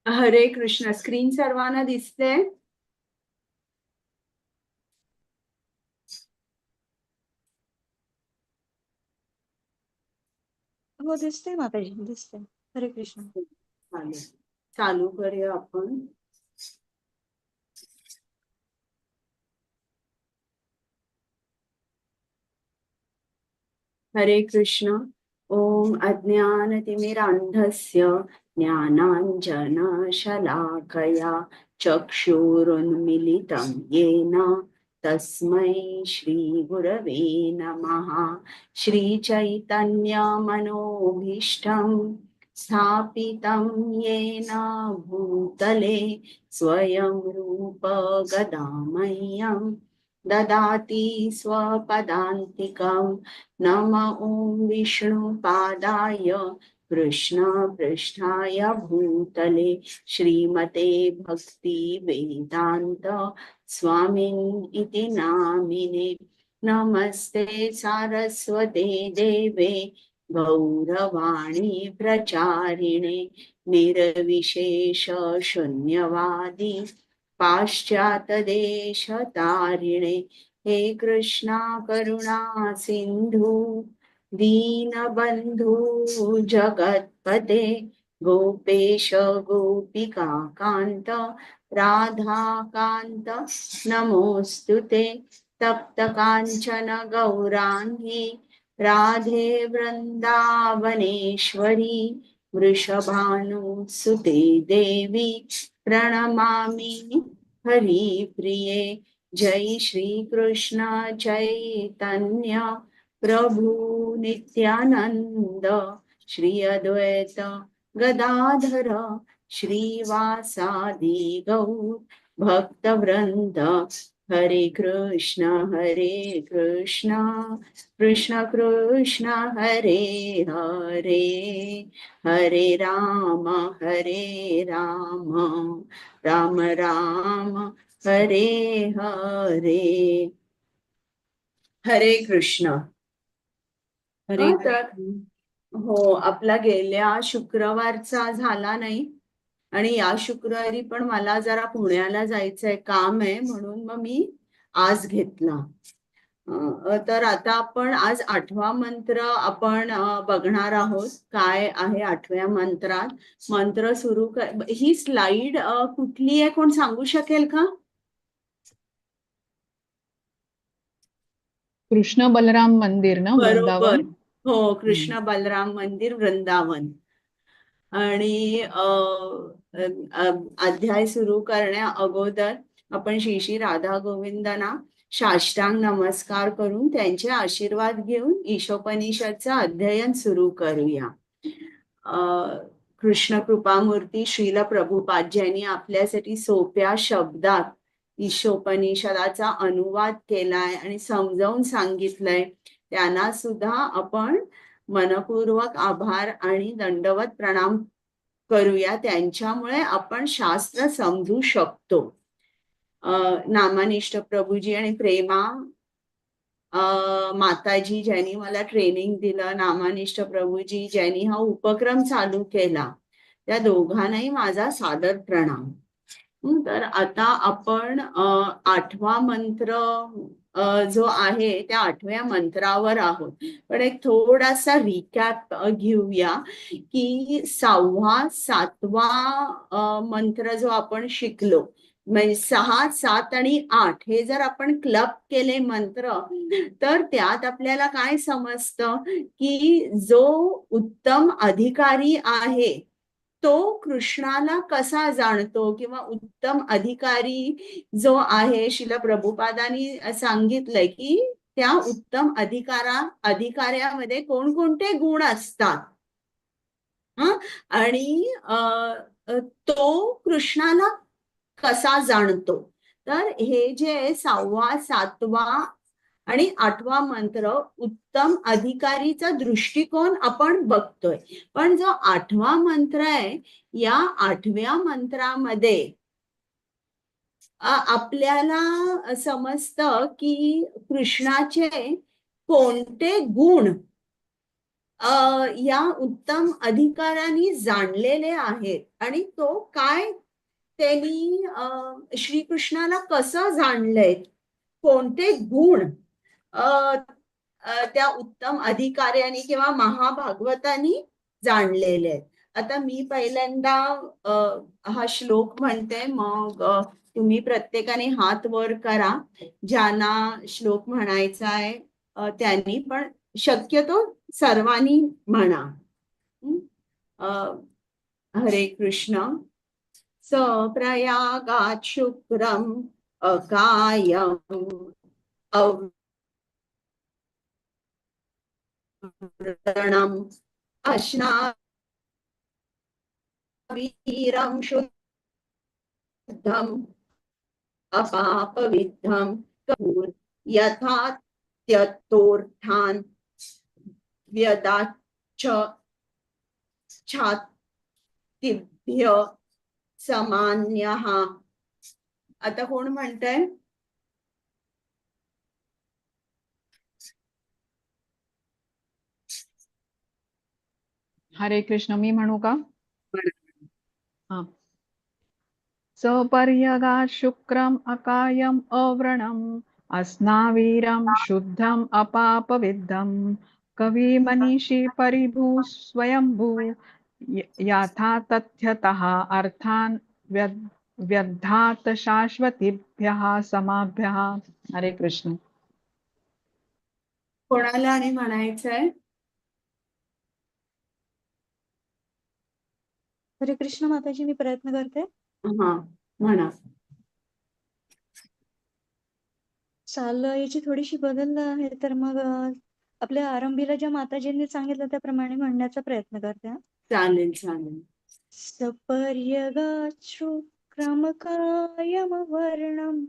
हरे कृष्ण. स्क्रीन सर्वांना दिसते? हो दिसते माताजी, दिसते. हरे कृष्ण. चालेल, चालू करूया आपण. हरे कृष्ण. ओम अज्ञानतिमिरान्धस्य ज्ञानाञ्जनशलाकया चक्षुरुन्मिलितं येन तस्मै श्रीगुरवे नमः. श्रीचैतन्यमनोभीष्टं स्थापितं येन भूतले स्वयं रूप गदामह्यं ददाति स्वपदान्तिकम्. नम ॐ विष्णुपादाय कृष्णपृष्ठाय भूतले श्रीमते भक्ति वेदांत स्वामिन् इति नामिने. नमस्ते सारस्वते देवे गौरवाणी प्रचारिणे निर्विशेष शून्यवादी पाश्चातदेशतारिणे. हे कृष्णा करुणा सिंधु दीनबंधु जगतपते गोपेश गोपिका कांत राधा कांत नमोस्तुते. तप्त कांचन गौरांगी राधे वृंदावनेश्वरी वृषभानुसुते देवी प्रणमामि हरिप्रिये. जय श्री कृष्ण चैतन्य प्रभु नित्यानंद श्री अद्वैत गदाधर श्रीवासादि गौर भक्तवृंद. हरे कृष्ण कृष्ण कृष्ण हरे हरे हरे राम राम राम हरे हरे. हरे कृष्ण. हरे तर हो, आपला गेल्या शुक्रवारचा झाला नाही आणि या शुक्रवारी पण मला जरा पुण्याला जायचंय, काम आहे, म्हणून मग मी आज घेतला. तर आता आपण आज 8वा मंत्र आपण बघणार आहोत. काय आहे 8व्या मंत्रात? मंत्र सुरू ही स्लाइड कुठली आहे, कोण सांगू शकेल का? कृष्ण बलराम मंदिर ना, बरोबर. वृंदावन. हो, कृष्ण बलराम मंदिर वृंदावन. आणि अध्याय सुरू करण्या अगोदर आपण श्री श्री राधा गोविंदांना साष्टांग नमस्कार करून त्यांचे आशीर्वाद घेऊन ईशोपनिषदचं अध्ययन सुरू करूया. कृष्ण कृपामूर्ती श्रील प्रभुपाद यांनी आपल्यासाठी सोप्या शब्दात ईशोपनिषदाचा अनुवाद केलाय आणि समजावून सांगितलंय. त्यांना सुद्धा आपण मनपूर्वक आभार आणि दंडवत प्रणाम करूया. त्यांच्यामुळे आपण शास्त्र समजू शकतो. नामानिष्ठ प्रभूजी आणि प्रेमा माताजी ज्यांनी मला ट्रेनिंग दिलं, नामानिष्ठ प्रभूजी ज्यांनी हा उपक्रम चालू केला, त्या दोघांनाही माझा सादर प्रणाम. तर आता आपण 8वा मंत्र जो आहे त्या 8व्या मंत्रावर आहोत. पण एक थोडासा रिकॅप घेऊया की 6वा 7वा मंत्र जो आपण शिकलो, म्हणजे 6, 7 आणि 8 हे जर आपण क्लब केले मंत्र, तर त्यात आपल्याला काय समजतं की जो उत्तम अधिकारी आहे तो कृष्णाला कसा जाणतो, किंवा उत्तम अधिकारी जो आहे, शिला प्रभुपादांनी सांगितलंय की त्या उत्तम अधिकाऱ्यामध्ये कोणकोणते गुण असतात. आणि तो कृष्णाला कसा जाणतो. तर हे जे 6वा 7वा आणि 8वा मंत्र उत्तम अधिकारीचा दृष्टिकोन आपण बघतोय. पण जो 8वा मंत्र आहे, या 8व्या मंत्रामध्ये आपल्याला समजतं की कृष्णाचे कोणते गुण या उत्तम अधिकाऱ्यांनी जाणलेले आहेत आणि तो काय त्यांनी श्रीकृष्णाला कसं जाणलंय, कोणते गुण अ, त्या उत्तम अधिकाऱ्यांनी किंवा महाभागवतांनी जाणलेले आहेत. आता मी पहिल्यांदा हा श्लोक म्हणते, मग तुम्ही प्रत्येकाने हात वर करा ज्यांना श्लोक म्हणायचा आहे त्यांनी, पण शक्यतो सर्वांनी म्हणा. हं? अ, हरे कृष्ण. सप्रयागात् शुक्रम् अकायम् अव्रणम् अश्नावीरं शुद्धम् अपापविद्धम् कपूर यथा त्यक्तोर्थान् व्यदाच्च छातिभ्य सामान्यः. आता कोण म्हणतंय? हरे कृष्ण. मी म्हणू का? हा. सपर्यगात् शुक्रम अकायम अव्रणम अस्नावीरम शुद्धम अपापविद्धम कवी मनीषी परिभू स्वयंभू याथा तथ्यतः अर्थान व्यद्धात शाश्वतीभ्यः समाभ्यः. हरे कृष्ण. कोणाला आणि म्हणायचंय? हरे कृष्ण माताजी, मी प्रयत्न करते. हा, म्हणा. चाल याची थोडीशी बदल आहे, तर मग आपल्या आरंभीला ज्या माताजींनी सांगितलं त्याप्रमाणे म्हणण्याचा प्रयत्न करते. चालेल चालेल. सपर्यगात् शुक्रमकायमवर्णम्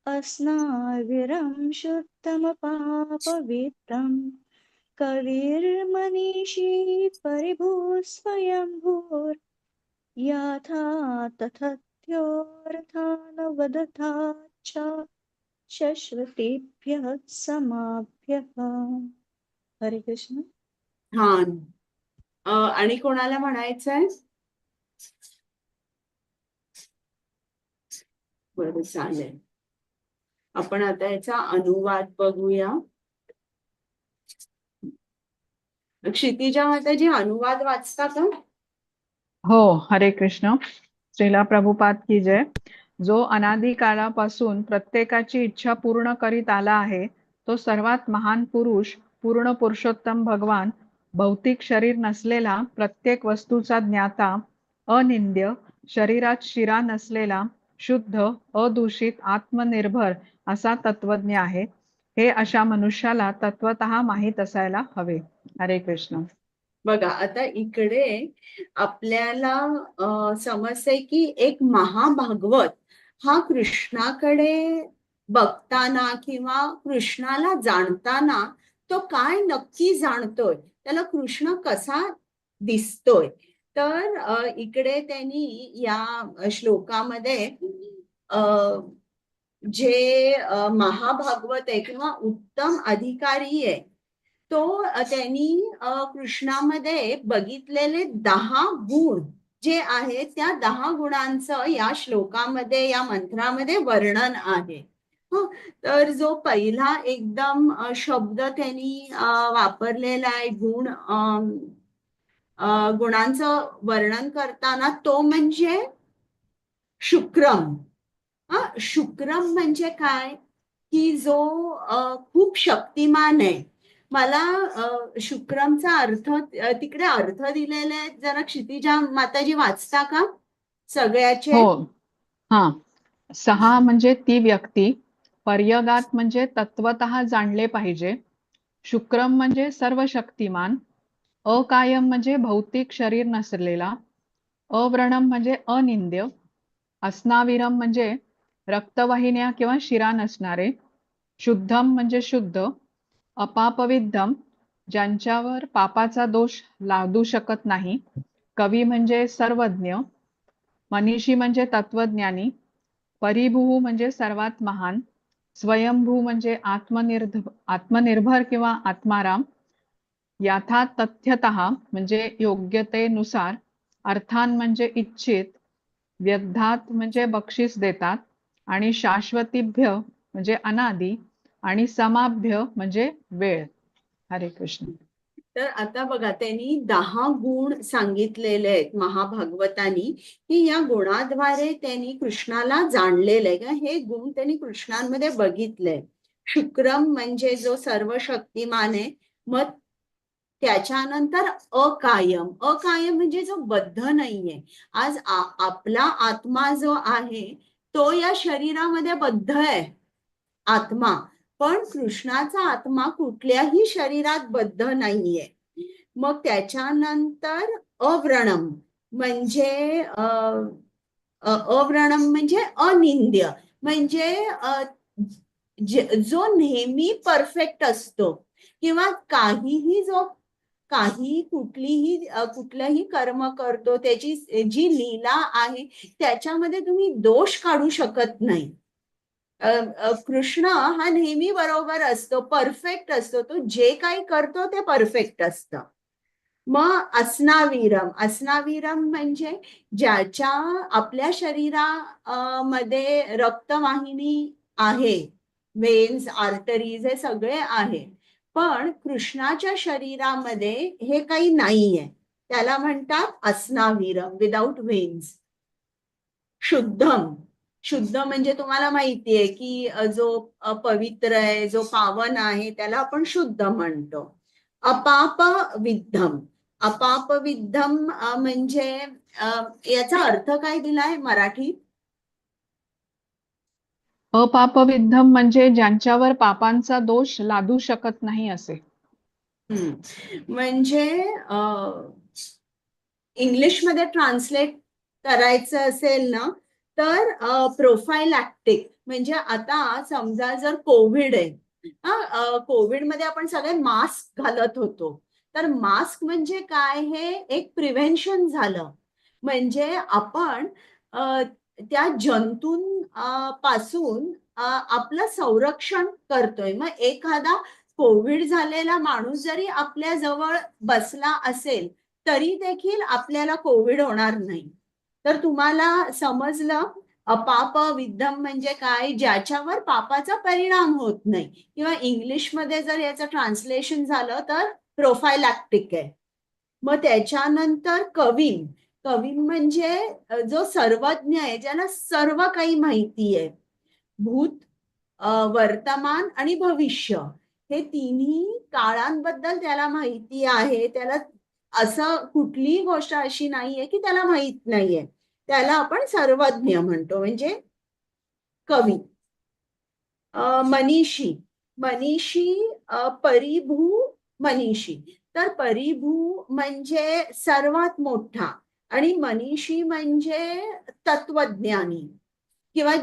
अस्नाविरं शुद्धमपापवित्रं कविर्मनीषी परिभू स्वयंभूर्याथा तथार्थान् वदथाच्च शश्वतेभ्यः समाभ्यः. हरे कृष्ण. हा, आणि कोणाला म्हणायचंय? बरं, चालेल. आपण आता याचा अनुवाद बघूया. क्षितिजा माताजी, अनुवाद वाचता का? हो. हरे कृष्ण. श्रीला प्रभुपाद की जय. जो अनादी काळापासून प्रत्येकाची इच्छा पूर्ण करीत आला आहे, तो सर्वात महान पुरुष, पूर्ण पुरुषोत्तम भगवान, भौतिक शरीर नसलेला, प्रत्येक वस्तूचा ज्ञाता, अनिंद्य, शरीरात शिरा नसलेला, शुद्ध, अदूषित, आत्मनिर्भर असा तत्वज्ञ आहे. हे अशा मनुष्याला तत्वतः माहीत असायला हवे. हरे कृष्ण. बघा, आता इकडे आपल्याला समजते की एक महाभागवत हा कृष्णाकडे बघताना किंवा कृष्णाला जाणताना तो काय नक्की जाणतोय, त्याला कृष्ण कसा दिसतोय. तर इकडे त्यांनी या श्लोकामध्ये जे महाभागवत आहे किंवा उत्तम अधिकारी आहे, तो त्यांनी कृष्णामध्ये बघितलेले 10 गुण जे आहेत, त्या 10 गुणांचं या श्लोकामध्ये, या मंत्रामध्ये वर्णन आहे. तर जो पहिला एकदम शब्द त्यांनी वापरलेला आहे गुण, गुणांचं वर्णन करताना, तो म्हणजे शुक्रम. शुक्रम म्हणजे काय? की जो खूप शक्तिमान आहे. मला शुक्रमचा अर्थ तिकडे अर्थ दिलेले आहेत, जरा क्षितिजा माताजी वाचता का सगळ्याचे? हो. हा. सहा म्हणजे ती व्यक्ती, पर्यगात म्हणजे तत्वतः जाणले पाहिजे, शुक्रम म्हणजे सर्व शक्तिमान, अकायम म्हणजे भौतिक शरीर नसलेला, अव्रणम म्हणजे अनिंद्य, अस्नाविरम म्हणजे रक्तवाहिन्या किंवा शिरा नसणारे, शुद्धम म्हणजे शुद्ध, अपापविद्धम ज्यांच्यावर पापाचा दोष लादू शकत नाही, कवी म्हणजे सर्वज्ञ, मनीषी म्हणजे तत्वज्ञानी, परिभू म्हणजे सर्वात महान, स्वयंभू म्हणजे आत्मनिर्भर किंवा आत्माराम, याथा तथ्यतः म्हणजे योग्यतेनुसार, अर्थान म्हणजे इच्छित, व्यग्धात म्हणजे बक्षीस देतात, आणि शाश्वतीभ्य म्हणजे अनादी, आणि समाभ्य म्हणजे वेळ. हरे कृष्ण. तर आता बघा, त्यांनी 10 गुण सांगितलेले आहेत महाभागवतानी, की या गुणाद्वारे त्यांनी कृष्णाला जाणलेलं आहे का, हे गुण त्यांनी कृष्णांमध्ये बघितले. शुक्रम म्हणजे जो सर्व शक्तिमान आहे, मग त्याच्यानंतर अकायम. अकायम म्हणजे जो बद्ध नाहीये. आज आपला आत्मा जो आहे तो या शरीरामध्ये बद्ध आहे, आत्मा. पण कृष्णाचा आत्मा कुठल्याही शरीरात बद्ध नाहीये. मग त्याच्यानंतर अव्रणम म्हणजे अव्रणम म्हणजे अनिंद्य, म्हणजे जो नेहमी परफेक्ट असतो, किंवा काही कुठलंही कर्म करतो, त्याची जी लीला आहे त्याच्यामध्ये तुम्ही दोष काढू शकत नाही. कृष्ण हा नेहमी बरोबर असतो, परफेक्ट असतो. तो जे काही करतो ते परफेक्ट असतं. मग अस्नावीरम म्हणजे ज्याच्या आपल्या मध्ये रक्तवाहिनी आहे, वेन्स, आर्टरीज हे सगळे आहे, पण कृष्णाच्या शरीरामध्ये हे काही नाहीये. त्याला म्हणतात अस्नावीरम, विदाउट वेन्स. शुद्ध म्हणजे तुम्हाला माहितीये की जो पवित्र आहे, जो पावन आहे, त्याला आपण शुद्ध म्हणतो. अपाप विद्धम म्हणजे याचा अर्थ काय दिलाय मराठीत? अपापविद्धम म्हणजे ज्यांच्यावर पापांचा दोष लादू शकत नाही असे. म्हणजे इंग्लिशमध्ये ट्रान्सलेट करायचं असेल ना, तर प्रोफायलॅक्टिक. म्हणजे आता समजा जर कोविड आहे, कोविडमध्ये आपण सगळे मास्क घालत होतो, तर मास्क म्हणजे काय, हे एक प्रिव्हेन्शन झालं. म्हणजे आपण त्या जंतून पासून आपलं संरक्षण करतोय. मग एखादा कोविड झालेला माणूस जरी आपल्या जवळ बसला असेल तरी देखील आपल्याला कोविड होणार नाही. तर तुम्हाला समजलं अपाप विद्धम म्हणजे काय, ज्याच्यावर पापाचा परिणाम होत नाही. किंवा इंग्लिशमध्ये जर याचं ट्रान्सलेशन झालं तर प्रोफायलॅक्टिक आहे. मग त्याच्यानंतर कवीन म्हणजे जो सर्वज्ञ आहे, ज्याला सर्व काही माहिती आहे. भूत, वर्तमान आणि भविष्य हे तिन्ही काळांबद्दल त्याला माहिती आहे. त्याला असं कुठलीही गोष्ट अशी नाहीये की त्याला माहित नाहीये. त्याला आपण सर्वज्ञ म्हणतो, म्हणजे कवी. मनीषी परिभू मनीषी. तर परिभू म्हणजे सर्वात मोठा, आणि मनीषी म्हणजे तत्वज्ञानी, किंवा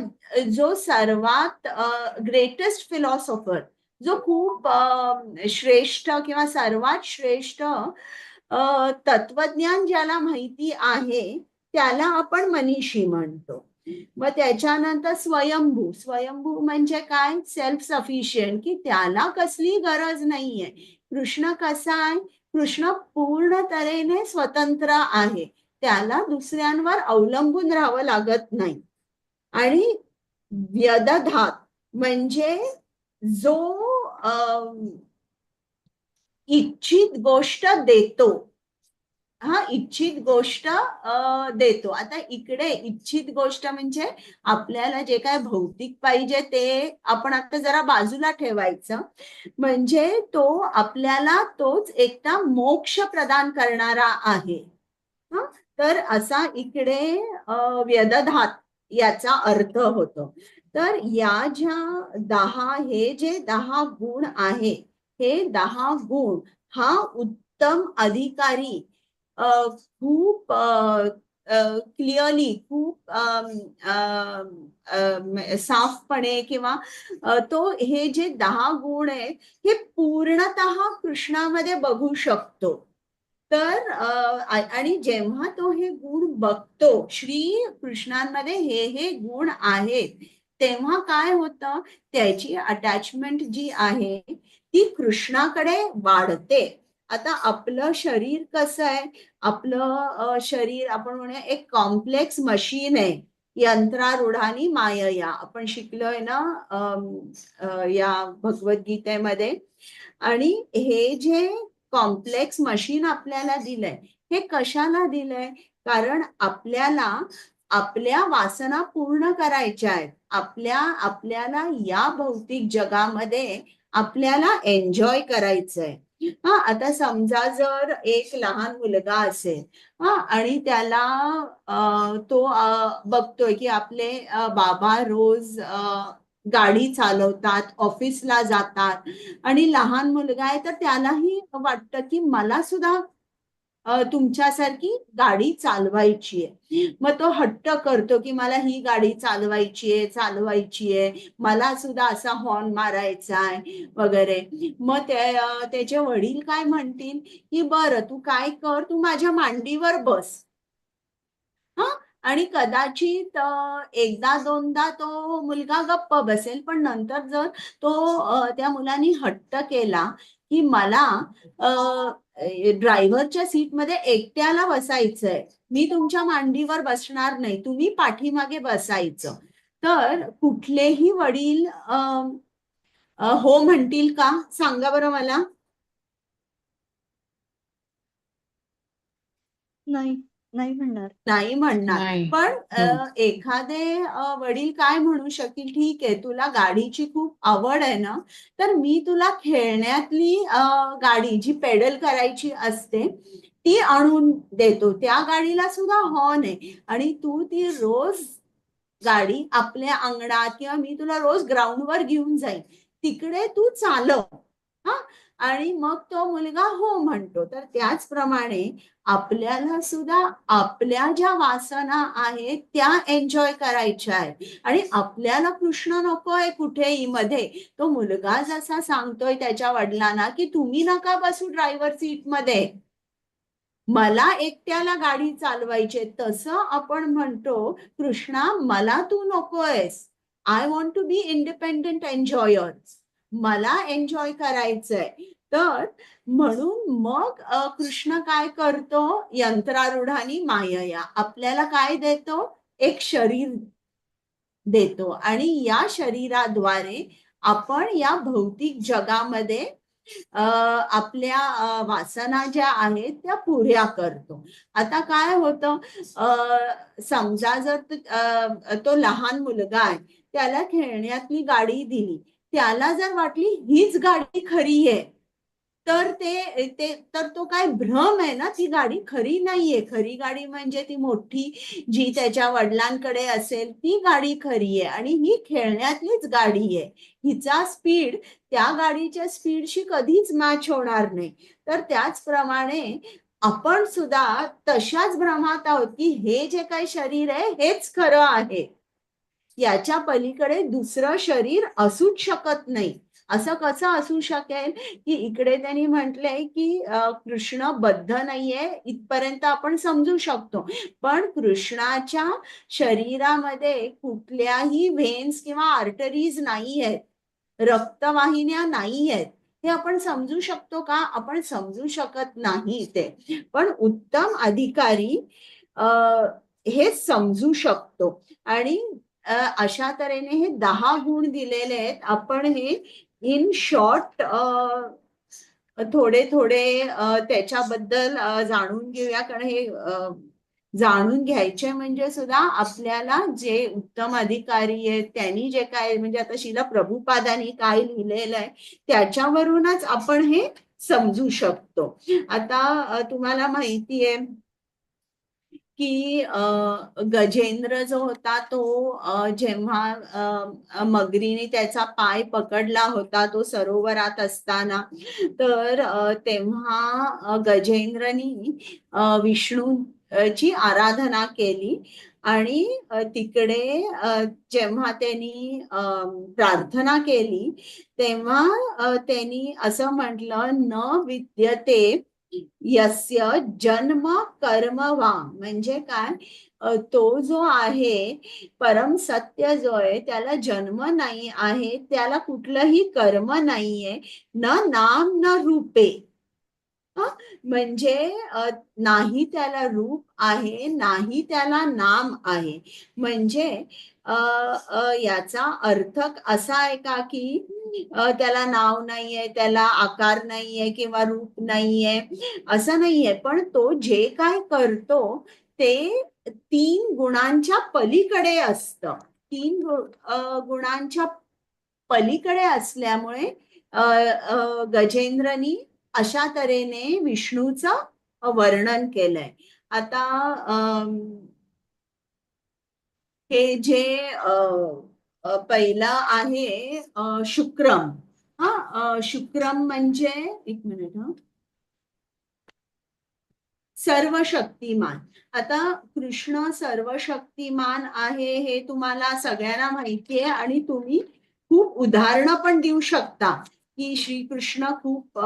जो सर्वात ग्रेटेस्ट फिलॉसॉफर, जो खूप श्रेष्ठ किंवा सर्वात श्रेष्ठ तत्वज्ञान ज्याला माहिती आहे, त्याला आपण मनीषी म्हणतो. मग त्याच्यानंतर स्वयंभू म्हणजे काय, सेल्फ सफिशियंट, की त्याला कसली गरज नाहीये. कृष्ण कसा आहे, कृष्ण पूर्ण तऱ्हेने स्वतंत्र आहे, त्याला दुसऱ्यांवर अवलंबून राहावं लागत नाही. आणि व्यदधात म्हणजे जो इच्छित गोष्ट देतो. इच्छित गोष्ट देतो. आता इकडे इच्छित गोष्ट म्हणजे आपल्याला जे काय भौतिक पाहिजे ते आपण आता जरा बाजूला ठेवायचं. म्हणजे तो आपल्याला तोच एकटा मोक्ष प्रदान करणारा आहे. तर असा इकडे व्यदधात याचा अर्थ होतो. तर या ज्या 10 हे जे 10 गुण आहे, हे 10 गुण हा उत्तम अधिकारी खूप क्लिअरली, खूप साफपणे, किंवा तो हे जे 10 गुण आहेत हे पूर्णतः कृष्णामध्ये बघू शकतो. तर आणि जेव्हा तो हे गुण बघतो, श्री कृष्णांमध्ये हे गुण आहेत, तेव्हा काय होतं, त्याची अटॅचमेंट जी आहे ती कृष्णाकडे वाढते. आता आपलं शरीर कसं आहे, आपलं शरीर आपण म्हणूया एक कॉम्प्लेक्स मशीन आहे. यंत्रारूढानी मायया आपण शिकलोय ना या भगवद्गीतेमध्ये. आणि हे जे कॉम्प्लेक्स मशीन आपल्याला दिलंय, हे कशाला दिलंय? कारण आपल्याला आपल्या वासना पूर्ण करायच्या आहेत. आपल्याला या भौतिक जगामध्ये आपल्याला एन्जॉय करायचंय. हा, आता समजा जर एक लहान मुलगा असेल हा, आणि त्याला तो बघतोय की आपले बाबा रोज गाडी चालवतात, ऑफिसला जातात, आणि लहान मुलगा आहे तर त्यालाही वाटतं की मला सुद्धा तुमच्यासारखी गाडी चालवायची आहे. मग तो हट्ट करतो की मला ही गाडी चालवायची आहे, मला सुद्धा असा हॉर्न मारायचा आहे वगैरे. मग त्याचे वडील काय म्हणतील की बरं तू काय कर, तू माझ्या मांडीवर बस. हा, आणि कदाचित एकदा दोनदा तो मुलगा गप्प बसेल, पण नंतर जर तो त्या मुलांनी हट्ट केला की मला ड्रायव्हरच्या सीटमध्ये एकट्याला बसायचंय, मी तुमच्या मांडीवर बसणार नाही, तुम्ही पाठीमागे बसायचं, तर कुठलेही वडील हो म्हणतील का? सांगा बरं मला. नाही, नाही म्हणणार. नाही म्हणणार. नाही. पण हम्म. एखादे वडील काय म्हणू शकतील, ठीक आहे तुला गाडीची खूप आवड आहे ना, तर मी तुला खेळण्यातली गाडी जी पेडल करायची असते ती आणून देतो, त्या गाडीला सुद्धा हॉर्न आहे, आणि तू ती रोज गाडी आपल्या अंगणात किंवा मी तुला रोज ग्राउंडवर घेऊन जाईन, तिकडे तू चालव. हा, आणि मग तो मुलगा हो म्हणतो. तर त्याचप्रमाणे आपल्याला सुद्धा आपल्या ज्या वासना आहेत त्या एन्जॉय करायच्या आहेत, आणि आपल्याला कृष्ण नकोय कुठेही मध्ये. तो मुलगा जसा सांगतोय त्याच्या वडिलांना की तुम्ही नका बसू ड्रायव्हर सीट मध्ये, मला एकट्याला गाडी चालवायची, तसं आपण म्हणतो कृष्णा मला तू नकोयस, I want to be independent enjoyer, मला एन्जॉय करायचंय. तर म्हणून मग कृष्ण काय करतो, यंत्रारूढानी मायया आपल्याला काय देतो, एक शरीर देतो, आणि या शरीराद्वारे आपण या भौतिक जगामध्ये आपल्या वासना ज्या आहेत त्या पुऱ्या करतो. आता काय होतं, समजा जर तो लहान मुलगा आहे, त्याला खेळण्यातली गाडी दिली, त्याला जर वाटली हीच गाडी खरी आहे, तर तर तो काय भ्रम आहे ना, ती गाडी खरी नाहीये. खरी गाडी म्हणजे ती मोठी जी त्याच्या वडिलांकडे असेल ती गाडी खरी आहे, आणि ही खेळण्यातलीच गाडी आहे, हिचा स्पीड त्या गाडीच्या स्पीडशी कधीच मॅच होणार नाही. तर त्याचप्रमाणे आपण सुद्धा तशाच भ्रमात आहोत की हे जे काही शरीर आहे हेच खरं आहे, याच्या पलीकडे दुसरं शरीर असूच शकत नाही. असं कसं असू शकेल की इकडे त्यांनी म्हटलंय की कृष्ण बद्ध नाहीये, इथपर्यंत आपण समजू शकतो, पण कृष्णाच्या शरीरामध्ये कुठल्याही व्हेन्स किंवा आर्टरीज नाही आहेत, रक्तवाहिन्या नाही आहेत, हे आपण समजू शकतो का? आपण समजू शकत नाही ते. पण उत्तम अधिकारी हे समजू शकतो, आणि अशा तऱ्हेने हे 10 गुण दिलेले आहेत. आपण हे इन शॉर्ट थोडे थोडे त्याच्याबद्दल जाणून घेऊया, कारण हे जाणून घ्यायचे म्हणजे सुद्धा आपल्याला जे उत्तम अधिकारी आहेत त्यांनी जे काय, म्हणजे आता शिला प्रभुपादांनी काय लिहिलेलं आहे त्याच्यावरूनच आपण हे समजू शकतो. आता तुम्हाला माहितीये की गजेंद्र जो होता तो जेव्हा मगरीने त्याचा पाय पकडला होता तो सरोवरात असताना, तर तेव्हा गजेंद्रनी विष्णूची आराधना केली, आणि तिकडे जेव्हा त्यांनी प्रार्थना केली तेव्हा त्यांनी असं म्हटलं, न विद्यते यस्य जन्म कर्म वा, म्हणजे काय, तो जो आहे परम सत्य जो आहे त्याला जन्म नाही आहे, त्याला कुठलंही कर्म नाहीये, न नाम न रूपे. हं, म्हणजे नाही त्याला रूप आहे, नाही त्याला नाम आहे. म्हणजे याचा अर्थ असा आहे का, की त्याला नाव नाहीये, त्याला आकार नाहीये किंवा रूप नाहीये, असं नाहीये. पण तो जे काय करतो ते 3 गुणांच्या पलीकडे असतं. 3 गुणांच्या पलीकडे असल्यामुळे गजेंद्रनी अशा तऱ्हेने विष्णूचं वर्णन केलंय. आता हे जे पहिलं आहे शुक्रम. शुक्रम म्हणजे एक मिनिट हा, सर्व शक्तिमान. आता कृष्ण सर्व शक्तिमान आहे हे तुम्हाला सगळ्यांना माहिती आहे आणि तुम्ही खूप उदाहरणं पण देऊ शकता की श्रीकृष्ण खूप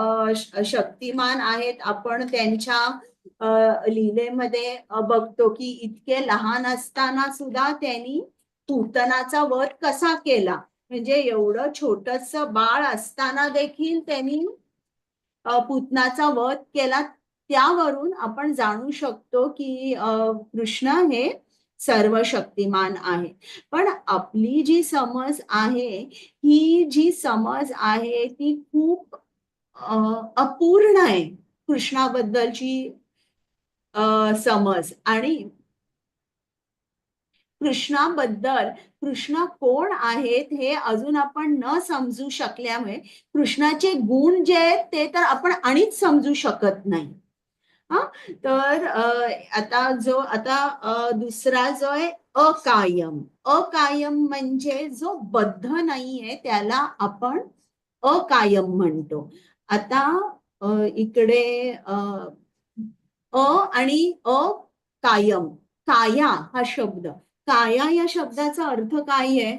शक्तिमान आहेत. आपण त्यांच्या लीलेमध्ये बघतो की इतके लहान असताना सुद्धा त्यांनी पूतनाचा वध कसा केला. म्हणजे एवढं छोटस बाळ असताना देखील त्यांनी पूतनाचा वध केला. त्यावरून आपण जाणू शकतो की कृष्ण हे सर्व शक्तिमान आहे. पण आपली जी समज आहे, ही जी समज आहे ती खूप अपूर्ण आहे कृष्णाबद्दलची समज. आणि कृष्णाबद्दल कृष्ण कोण आहेत हे अजून आपण न समजू शकल्यामुळे कृष्णाचे गुण जे आहेत ते तर आपण आणिच समजू शकत नाही. हा, तर आता दुसरा जो आहे अकायम. अकायम म्हणजे जो बद्ध नाहीये त्याला आपण अकायम म्हणतो. आता इकडे आणि अकायम, काया हा शब्द, काया या शब्दाचा अर्थ काय आहे?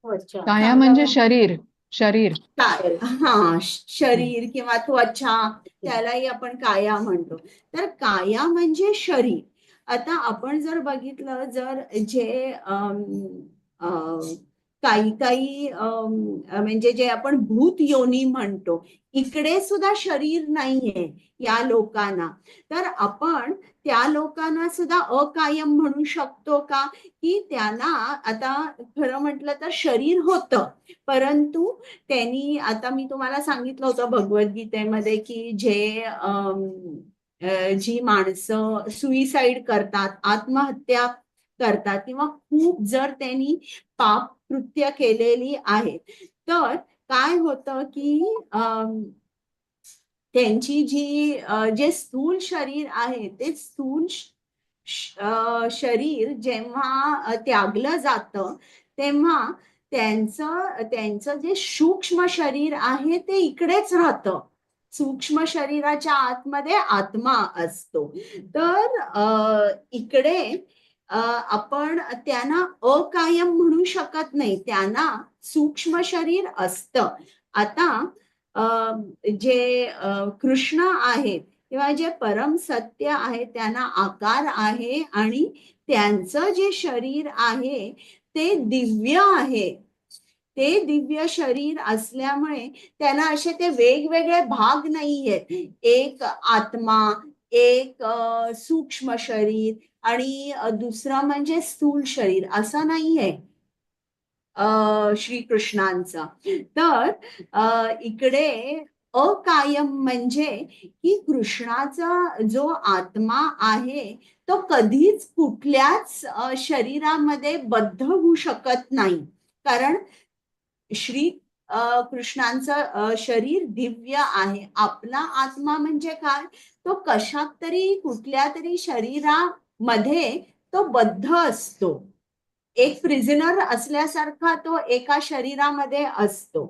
काया सांगा म्हणजे बरं. शरीर, शरीर. हा, शरीर किंवा त्वचा, त्यालाही आपण काया म्हणतो. तर काया म्हणजे शरीर. आता आपण जर बघितलं, जर जे काही काही म्हणजे जे आपण भूत योनी म्हणतो, इकडे सुद्धा शरीर नाहीये या लोकांना. तर आपण त्या लोकांना सुद्धा अकायम म्हणू शकतो का? की त्यांना आता खरं म्हटलं तर शरीर होतं, परंतु त्यांनी, आता मी तुम्हाला सांगितलं होतं भगवद्गीतेमध्ये की जी माणसं सुईसाईड करतात, आत्महत्या करतात, किंवा खूप जर त्यांनी पाप कृत्य केलेली आहेत, तर काय होतं की त्यांची जे स्थूल शरीर आहे ते स्थूल शरीर जेव्हा त्यागलं जातं, तेव्हा त्यांचं जे सूक्ष्म शरीर आहे ते इकडेच राहतं. सूक्ष्म शरीराच्या आतमध्ये आत्मा असतो. तर इकडे आपण त्यांना अकायम म्हणू शकत नाही, त्यांना सूक्ष्म शरीर असतं. आता जे कृष्ण आहेत किंवा जे परम सत्य आहे त्यांना आकार आहे आणि त्यांचं जे शरीर आहे ते दिव्य आहे. ते दिव्य शरीर असल्यामुळे त्याला असे ते वेगवेगळे भाग नाहीयेत. एक आत्मा, एक सूक्ष्म शरीर आणि दुसरं म्हणजे स्थूल शरीर, असं नाहीये श्रीकृष्णांचा. तर इकडे अकायम म्हणजे की कृष्णाचा जो आत्मा आहे तो कधीच कुठल्याच शरीरामध्ये बद्ध होऊ शकत नाही. कारण श्री कृष्णांचं शरीर दिव्य आहे. आपला आत्मा म्हणजे काय, तो कशात तरी कुठल्या तरी शरीरामध्ये तो बद्ध असतो. एक प्रिझनर असल्यासारखा तो एका शरीरामध्ये असतो.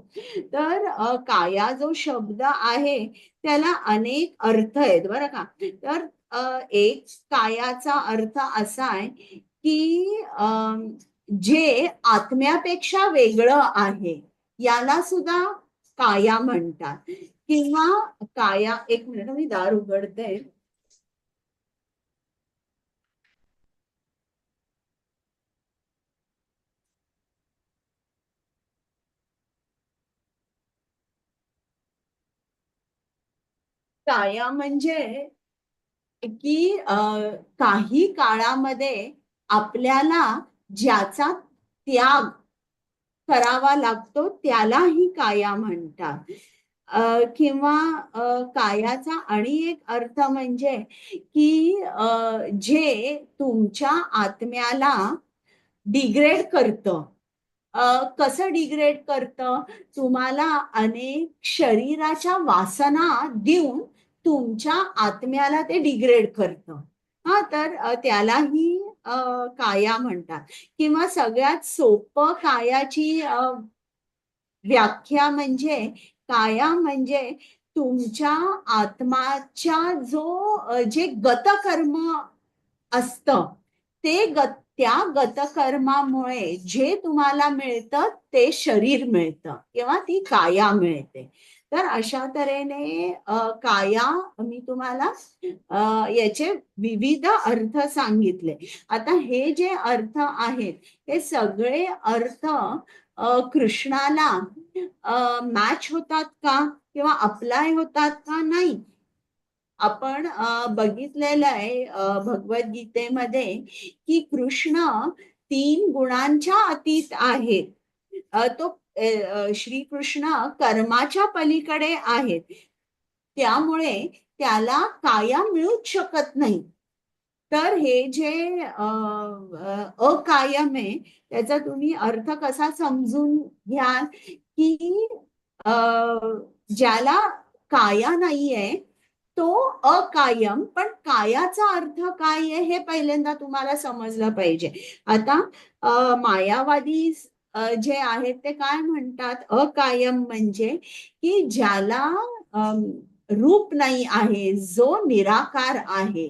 तर काया जो शब्द आहे त्याला अनेक अर्थ आहेत बरं का. तर एक कायाचा अर्थ असा आहे की जे आत्म्यापेक्षा वेगळं आहे याला सुद्धा काया म्हणतात. किंवा काया, एक मिनिट मी दार उघडते. काया म्हणजे की काही काळामध्ये आपल्याला ज्याचा त्याग करावा लागतो त्यालाही काया म्हणतात. किंवा कायाचा आणि एक अर्थ म्हणजे की जे तुमच्या आत्म्याला डिग्रेड करतं. कसं डिग्रेड करतं? तुम्हाला अनेक शरीराच्या वासना देऊन तुमच्या आत्म्याला ते डिग्रेड करतं. तर त्यालाही काया म्हणतात. किंवा सगळ्यात सोपं कायाची व्याख्या म्हणजे काया म्हणजे तुमच्या आत्माच्या जे गतकर्म असतं ते त्या गतकर्मामुळे जे तुम्हाला मिळतं ते शरीर मिळतं किंवा ती काया मिळते. तर अशा तऱ्हेने काया मी तुम्हाला याचे विविध अर्थ सांगितले. आता हे जे अर्थ आहेत हे सगळे अर्थ कृष्णाला मॅच होतात का किंवा अप्लाय होतात का? नाही. आपण बघितलेलं आहे भगवद्गीतेमध्ये की कृष्ण 3 गुणांच्या अतीत आहेत. श्रीकृष्ण कर्माच्या पलीकडे आहेत. त्यामुळे त्याला काया मिळूच शकत नाही. तर हे जे अकायम आहे त्याचा तुम्ही अर्थ कसा समजून घ्याल की ज्याला काया नाहीये तो अकायम, पण कायाचा अर्थ काय आहे हे पहिल्यांदा तुम्हाला समजलं पाहिजे. आता मायावादी जे आहेत ते काय म्हणतात? अकायम म्हणजे की ज्याला रूप नाही आहे, जो निराकार आहे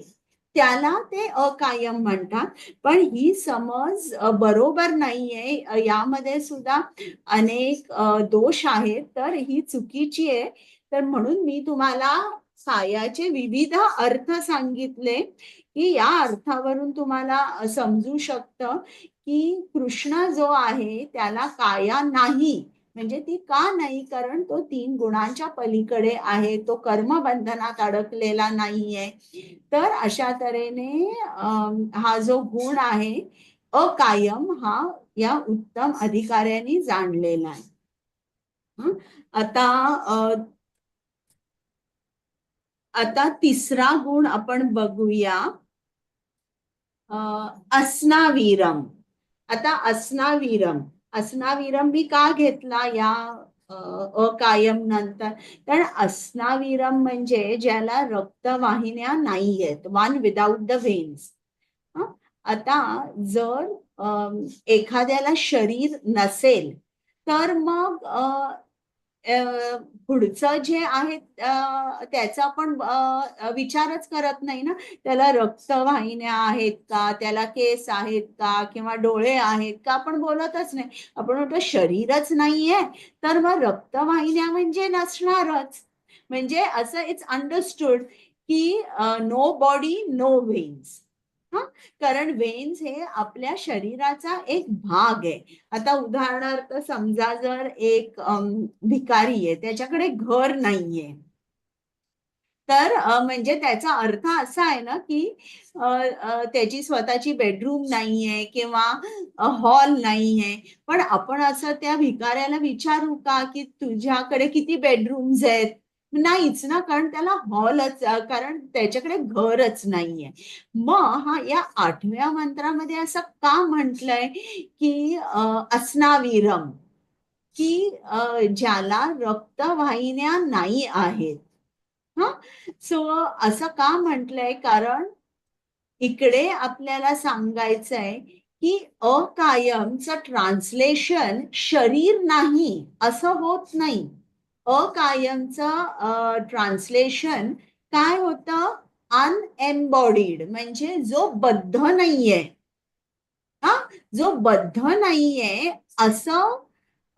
त्याला ते अकायम म्हणतात. पण ही समज बरोबर नाहीये. यामध्ये सुद्धा अनेक दोष आहेत, तर ही चुकीची आहे. तर म्हणून मी तुम्हाला कायाचे विविध अर्थ सांगितले की या अर्थावरून तुम्हाला समजू शकतं की कृष्ण जो आहे त्याला काया नाही. म्हणजे ती का नाही? कारण तो 3 गुणांच्या पलीकडे आहे, तो कर्मबंधनात अडकलेला नाहीये. तर अशा तऱ्हेने हा जो गुण आहे अकायम हा या उत्तम अधिकाऱ्यांनी जाणलेला आहे. आता तिसरा गुण आपण बघूया, अस्नावीरम. आता अस्नावीरम मी का घेतला या अकायम नंतर? कारण अस्नावीरम म्हणजे ज्याला रक्तवाहिन्या नाहीयेत, वन विदाउट द वेन्स. आता जर एखाद्याला शरीर नसेल तर मग पुढचं जे आहे त्याचा आपण विचारच करत नाही ना. त्याला रक्तवाहिन्या आहेत का, त्याला केस आहेत का किंवा डोळे आहेत का आपण बोलतच नाही. आपण म्हणतो शरीरच नाहीये तर मग रक्तवाहिन्या म्हणजे नसणारच. म्हणजे असं इट्स अंडरस्टूड की नो बॉडी नो वेन्स. कारण वेन्स हे आपल्या शरीराचा एक भाग आहे. आता उदाहरणार्थ समजा जर एक भिकारी आहे, त्याच्याकडे घर नाहीये, तर म्हणजे त्याचा अर्थ असा आहे ना की त्याची स्वतःची बेडरूम नाहीये किंवा हॉल नाहीये. पण आपण असं त्या भिकाऱ्याला विचारू का की तुझ्याकडे किती बेडरूम्स आहेत? नाहीच ना, कारण त्याला हॉलच, कारण त्याच्याकडे घरच नाहीये. मग या 8व्या मंत्रामध्ये असं का म्हटलंय की अस्नावीरम, की ज्याला रक्तवाहिन्या नाही आहेत. सो असं का म्हटलंय? कारण इकडे आपल्याला सांगायचंय की अकायमचं ट्रान्सलेशन शरीर नाही असं होत नाही. अकायमचं ट्रान्सलेशन काय होतं? अनएम्बॉडीड, म्हणजे जो बद्ध नाहीये. जो बद्ध नाहीये असं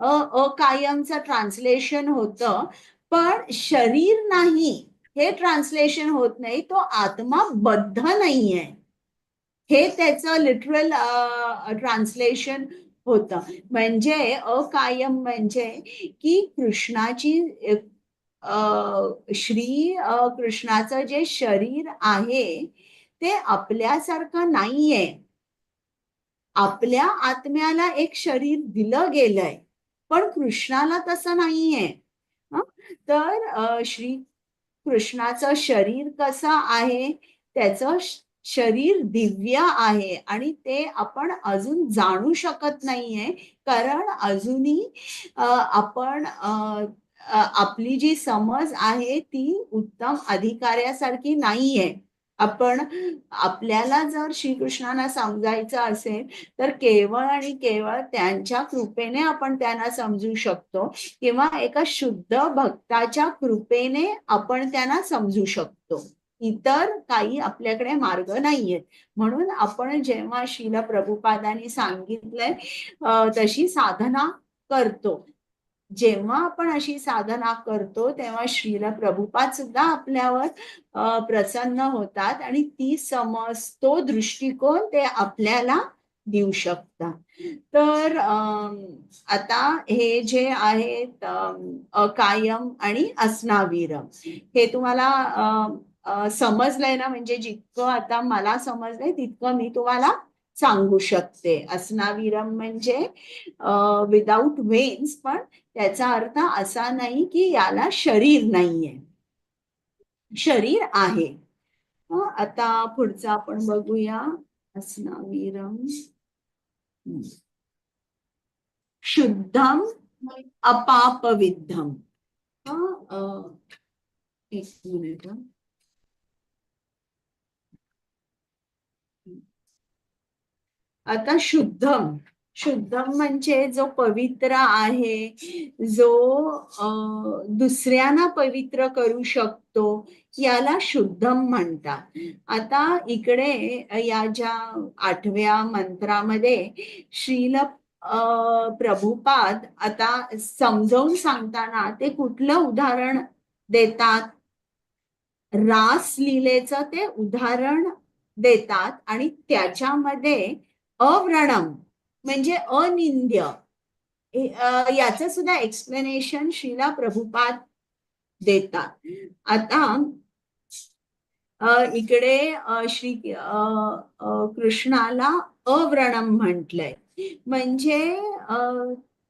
अकायमचं ट्रान्सलेशन होतं. पण शरीर नाही हे ट्रान्सलेशन होत नाही. तो आत्मा बद्ध नाहीये हे त्याचं लिटरल ट्रान्सलेशन होतं. म्हणजे अकायम म्हणजे की कृष्णाची कृष्णाचं जे शरीर आहे ते आपल्यासारखं नाहीये. आपल्या आत्म्याला एक शरीर दिलं गेलंय, पण कृष्णाला तसं नाहीये. हं? तर श्री कृष्णाचं शरीर कसं आहे, त्याचं शरीर दिव्य आहे आणि ते आपण अजून जाणू शकत नाहीये, कारण अजूनही आपण आपली जी समज आहे ती उत्तम अधिकाऱ्यासारखी नाहीये. आपण आपल्याला जर श्रीकृष्णांना समजायचं असेल तर केवळ आणि केवळ त्यांच्या कृपेने आपण त्यांना समजू शकतो, किंवा एका शुद्ध भक्ताच्या कृपेने आपण त्यांना समजू शकतो. इतर काही आपल्याकडे मार्ग नाहीयेत. म्हणून आपण जेव्हा श्रील प्रभुपादांनी सांगितलंय तशी साधना करतो, जेव्हा आपण अशी साधना करतो तेव्हा श्रील प्रभुपाद सुद्धा आपल्यावर प्रसन्न होतात आणि ती समज, तो दृष्टिकोन ते आपल्याला देऊ शकतात. तर आता हे जे आहेत अकायम आणि अस्नावीरम, हे तुम्हाला समजलंय ना? म्हणजे जितकं आता मला समजलंय तितकं मी तुम्हाला सांगू शकते. अस्नावीरम म्हणजे विदाउट वेन्स, पण त्याचा अर्थ असा नाही की याला शरीर नाहीये, शरीर आहे. आता पुढचं आपण बघूया. अस्नावीरम शुद्धम अपापविद्धम. एक मिनिट. आता शुद्धम, शुद्धम म्हणजे जो पवित्र आहे, जो दुसऱ्यांना पवित्र करू शकतो, याला शुद्धम म्हणतात. आता इकडे या ज्या 8व्या मंत्रामध्ये श्रील प्रभुपाद आता समजावून सांगताना ते कुठलं उदाहरण देतात? रासलीलेचं ते उदाहरण देतात आणि त्याच्यामध्ये अव्रणम म्हणजे अनिंद्य, याचं सुद्धा एक्सप्लेनेशन श्रीला प्रभुपाद देतात. आता इकडे श्री कृष्णाला अव्रणम म्हटलंय, म्हणजे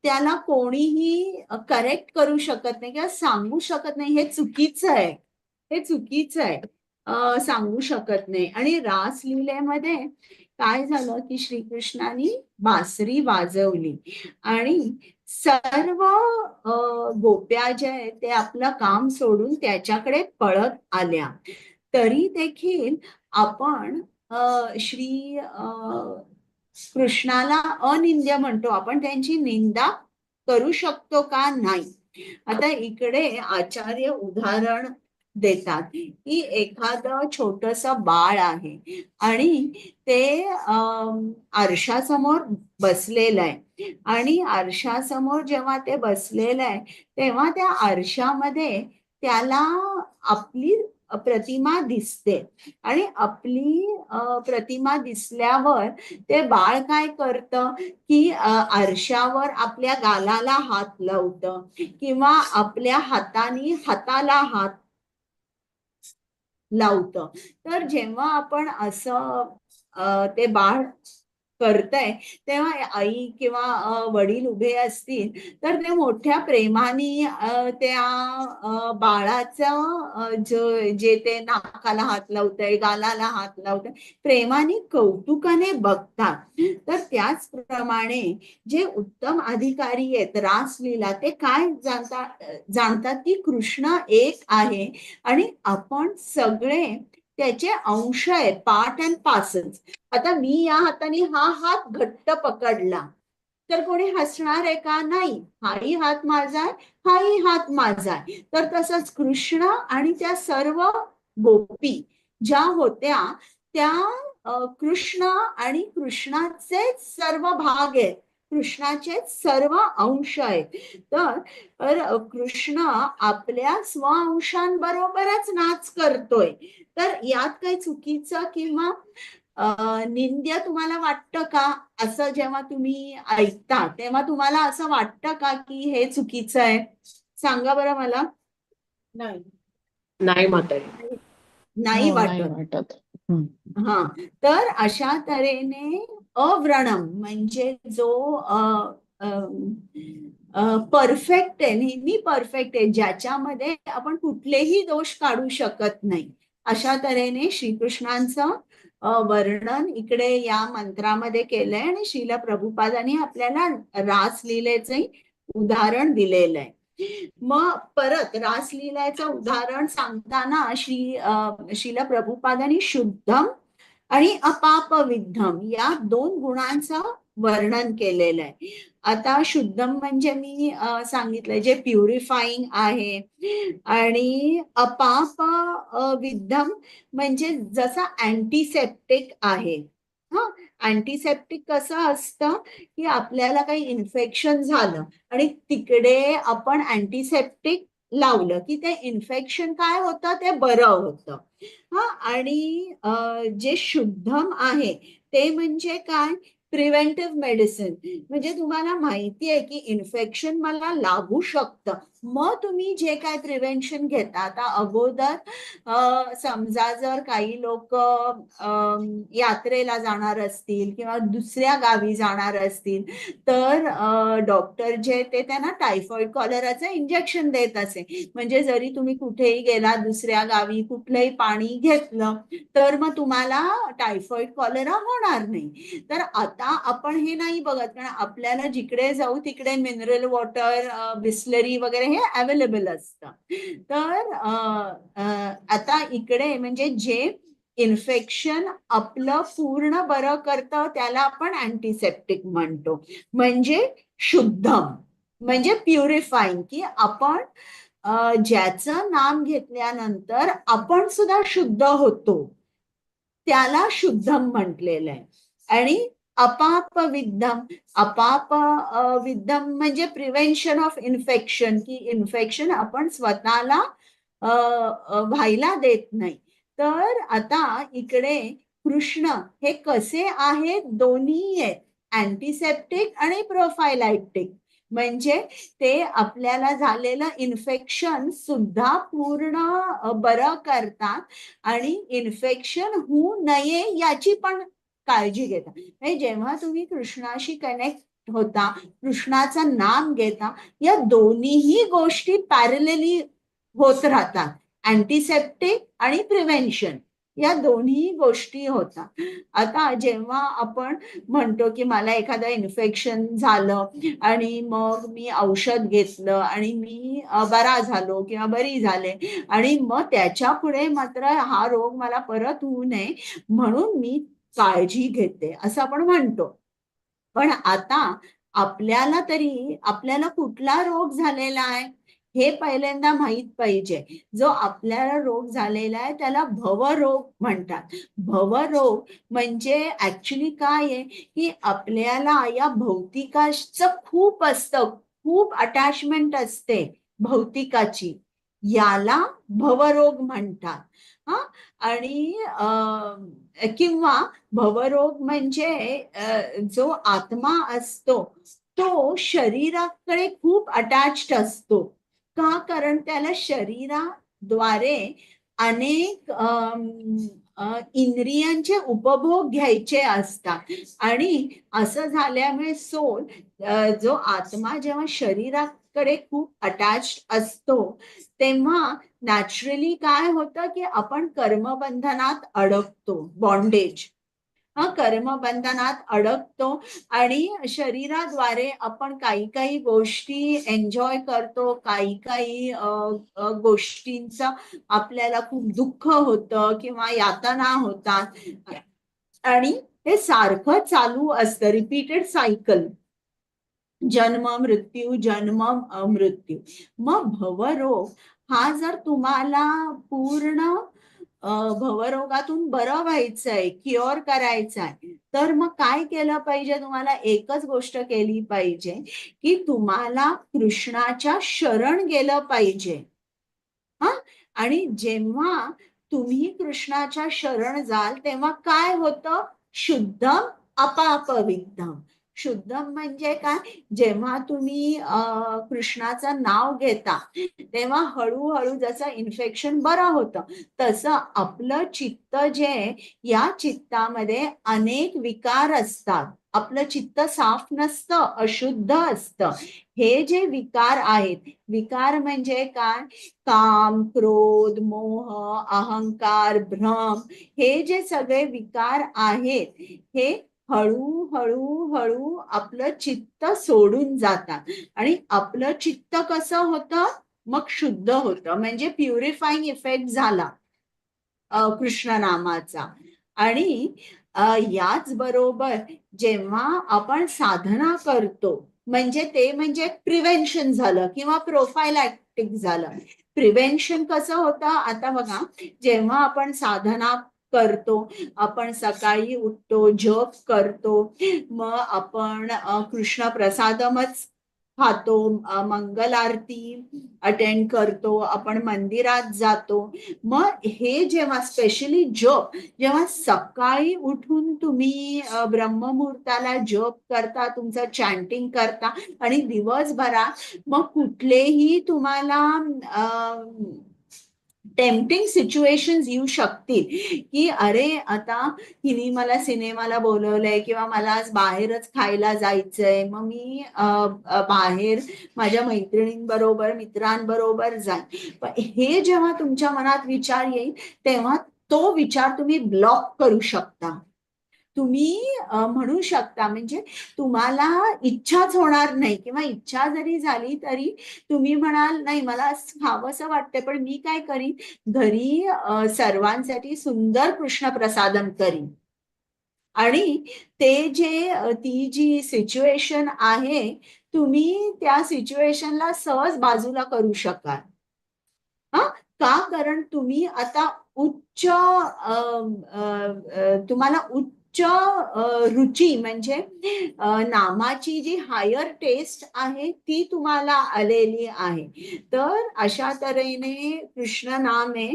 त्याला कोणीही करेक्ट करू शकत नाही किंवा सांगू शकत नाही हे चुकीचं आहे, हे चुकीचं आहे, सांगू शकत नाही. आणि रासलीलेमध्ये काय झालं की श्रीकृष्णाने बासरी वाजवली आणि सर्व गोप्या जे आहेत ते आपलं काम सोडून त्याच्याकडे पळत आल्या. तरी देखील आपण श्री कृष्णाला अनिंद्य म्हणतो, आपण त्यांची निंदा करू शकतो का? नाही. आता इकडे आचार्य उदाहरण देतात की एखादं छोटस बाळ आहे आणि ते आरशासमोर बसलेलं आहे, आणि आरशासमोर जेव्हा ते बसलेलं आहे तेव्हा त्या आरशामध्ये त्याला आपली प्रतिमा दिसते, आणि आपली प्रतिमा दिसल्यावर ते बाळ काय करतं की आरशावर आपल्या गालाला हात लावतं किंवा आपल्या हाताने हाताला हात लावतं. तर जेव्हा आपण असं ते बाळ करतंय तेव्हा आई किंवा वडील उभे असतील तर ते मोठ्या प्रेमाने त्या बाळाचं जे ते नाकाला हात लावतंय, गालाला हात लावतंय, प्रेमाने कौतुकाने बघतात. तर त्याचप्रमाणे जे उत्तम अधिकारी आहेत रासलीला, ते काय जाणतात की कृष्ण एक आहे आणि आपण सगळे त्याचे अंश आहेत, पार्ट अँड पार्सल्स. आता मी या हाताने हा हात घट्ट पकडला तर कोणी हसणार आहे का? नाही. हाही हात माझा आहे, हाही हात माझा आहे. तर तसंच कृष्ण आणि त्या सर्व गोपी ज्या होत्या त्या कृष्ण आणि कृष्णाचे सर्व भाग आहेत, कृष्णाचे सर्व अंश आहेत. तर कृष्ण आपल्या स्वअंशांबरोबरच नाच करतोय. तर यात काही चुकीचं किंवा निंद्य तुम्हाला वाटतं का? असं जेव्हा तुम्ही ऐकता तेव्हा तुम्हाला असं वाटतं का की हे चुकीचं आहे? सांगा बरं मला. नाही नाही म्हातारी. नाही हो, नाही वाटत. वाटत. हम्म. हा, तर अशा तऱ्हेने अव्रणम म्हणजे जो परफेक्ट आहे, नेहमी परफेक्ट आहे, ज्याच्यामध्ये आपण कुठलेही दोष काढू शकत नाही, अशा तऱ्हेने श्रीकृष्णांचं वर्णन इकडे या मंत्रामध्ये केलंय. आणि श्रील प्रभुपादांनी आपल्याला रासलीलेचे उदाहरण दिलेलं आहे. मग परत रासलीलाचं उदाहरण सांगताना श्रील प्रभुपादांनी शुद्धम आणि अपापविद्धम या 2 गुणांचं वर्णन केलेलं आहे. आता शुद्धम म्हणजे मी सांगितलंय जे प्युरिफाईंग आहे, आणि विद्धम म्हणजे जसा अँटीसेप्टिक आहे. हा, अँटीसेप्टिक कसं असतं की आपल्याला काही इन्फेक्शन झालं आणि तिकडे आपण अँटीसेप्टिक लावलं की ते इन्फेक्शन काय होतं, ते बरं होतं. हा, आणि जे शुद्धम आहे ते म्हणजे काय, प्रिव्हेंटिव्ह मेडिसिन. म्हणजे तुम्हाला माहिती आहे की इन्फेक्शन मला लागू शकतं, मग तुम्ही जे काय प्रिव्हेंशन घेता. आता अगोदर समजा जर काही लोक यात्रेला जाणार असतील किंवा दुसऱ्या गावी जाणार असतील, तर डॉक्टर जे ते त्यांना टायफॉइड कॉलराचं इंजेक्शन देत असे. म्हणजे जरी तुम्ही कुठेही गेला दुसऱ्या गावी, कुठलंही पाणी घेतलं, तर मग तुम्हाला टायफॉइड कॉलरा होणार नाही. तर आता आपण हे नाही बघत, कारण आपल्याला जिकडे जाऊ तिकडे मिनरल वॉटर, बिस्लरी वगैरे हे अवेलेबल असतं. तर आता इकडे म्हणजे जे इन्फेक्शन आपलं पूर्ण बरं करतं त्याला आपण अँटीसेप्टिक म्हणतो. म्हणजे शुद्धम म्हणजे प्युरिफाईंग, की आपण ज्याचं नाम घेतल्यानंतर आपण सुद्धा शुद्ध होतो, त्याला शुद्धम म्हटलेलं आहे. आणि अपापविद्धम म्हणजे प्रिव्हेन्शन ऑफ इन्फेक्शन, की इन्फेक्शन आपण स्वतःला व्हायला देत नाही. तर आता इकडे कृष्ण हे कसे आहेत, दोन्ही आहेत, अँटीसेप्टिक आणि प्रोफायलायटिक. म्हणजे ते आपल्याला झालेलं इन्फेक्शन सुद्धा पूर्ण बरं करतात आणि इन्फेक्शन होऊ नये याची पण काळजी घेतात. म्हणजे जेव्हा तुम्ही कृष्णाशी कनेक्ट होता, कृष्णाचं नाम घेता, या दोन्हीही गोष्टी पॅरलली होत राहतात. अँटीसेप्टिक आणि प्रिव्हेन्शन या दोन्ही गोष्टी होतात. आता जेव्हा आपण म्हणतो की मला एखादं इन्फेक्शन झालं आणि मग मी औषध घेतलं आणि मी बरा झालो किंवा बरी झाले, आणि मग त्याच्या पुढे मात्र हा रोग मला परत होऊ नये म्हणून मी काळजी घेते असं आपण म्हणतो. पण आता आपल्याला कुठला रोग झालेला आहे हे पहिल्यांदा माहित पाहिजे. जो आपल्याला रोग झालेला आहे त्याला भवरोग म्हणतात. भवरोग म्हणजे ऍक्च्युली काय आहे की आपल्याला या भौतिकाचं खूप असतं, खूप अटॅचमेंट असते भौतिकाची, याला भवरोग म्हणतात. हा, आणि किंवा भवरोग म्हणजे जो आत्मा असतो तो शरीराकडे खूप अटॅच्ड असतो. का, कारण त्याला शरीराद्वारे अनेक इंद्रियांचे उपभोग घ्यायचे असतात. आणि असं झाल्यामुळे सोल, जो आत्मा जेव्हा शरीराकडे खूप अटॅच्ड असतो तेव्हा नॅचरली काय होतं की आपण कर्मबंधनात अडकतो, बॉन्डेज. कर्मबंधनात अडकतो आणि शरीराद्वारे आपण काही काही गोष्टी एन्जॉय करतो, काही काही गोष्टींचा आपल्याला खूप दुःख होतं किंवा यातना होतात, आणि हे सारखं चालू असतं, रिपीटेड सायकल, जन्म मृत्यू जन्म मृत्यू. मग भवरोग हा जर तुम्हाला पूर्ण भवरोगातून बरं व्हायचंय, क्युअर करायचंय, तर मग काय केलं पाहिजे, तुम्हाला एकच गोष्ट केली पाहिजे की तुम्हाला कृष्णाच्या शरण गेलं पाहिजे. हा, आणि जेव्हा तुम्ही कृष्णाच्या शरण जाल तेव्हा काय होतं, शुद्धम अपापविद्धम. शुद्धम म्हणजे काय, जेव्हा तुम्ही कृष्णाचं नाव घेता तेव्हा हळूहळू जसं इन्फेक्शन बरं होतं, तसं आपलं चित्त जे आहे, या चित्तामध्ये अनेक विकार असतात. आपलं चित्त साफ नसतं, अशुद्ध असतं. हे जे विकार आहेत, विकार म्हणजे काय, काम, क्रोध, मोह, अहंकार, भ्रम, हे जे सगळे विकार आहेत, हे हळू हळू आपलं चित्त सोडून जातात आणि आपलं चित्त कसं होतं, मग शुद्ध होतं. म्हणजे प्युरिफाईंग इफेक्ट झाला कृष्ण नामाचा. आणि याच बरोबर जेव्हा आपण साधना करतो, म्हणजे ते म्हणजे प्रिव्हेन्शन झालं किंवा प्रोफायलॅक्टिक झालं. प्रिव्हेन्शन कसं होतं, आता बघा, जेव्हा आपण साधना करतो, आपण सकाळी उठतो, जप करतो, मग आपण कृष्ण प्रसादमच खातो, मंगल आरती अटेंड करतो, आपण मंदिरात जातो. मग हे जेव्हा स्पेशली जप, जेव्हा सकाळी उठून तुम्ही ब्रह्ममुहूर्ताला जप करता, तुमचं चॅन्टिंग करता आणि दिवसभरात मग कुठलेही तुम्हाला टेम्पटिंग सिच्युएशन्स येऊ शकतील, की अरे आता हिने मला सिनेमाला बोलवलंय किंवा मला आज बाहेरच खायला जायचंय, मग मी बाहेर माझ्या मैत्रिणींबरोबर, मित्रांबरोबर जाईन. पण हे जेव्हा तुमच्या मनात विचार येईल, तेव्हा तो विचार तुम्ही ब्लॉक करू शकता. तुम्ही म्हणू शकता, म्हणजे तुम्हाला इच्छाच होणार नाही, किंवा इच्छा जरी झाली तरी तुम्ही म्हणाल नाही, मला खावंसं वाटतंय, पण मी काय करीन, घरी सर्वांसाठी सुंदर कृष्ण प्रसादम करीन. आणि ते जे ती जी सिच्युएशन आहे, तुम्ही त्या सिच्युएशनला सहज बाजूला करू शकाल. का, कारण तुम्ही आता उच्च तुम्हाला उच्च रुची, म्हणजे नामाची जी हायर टेस्ट आहे ती तुम्हाला आलेली आहे. तर अशा तऱ्हेने कृष्ण नाम आहे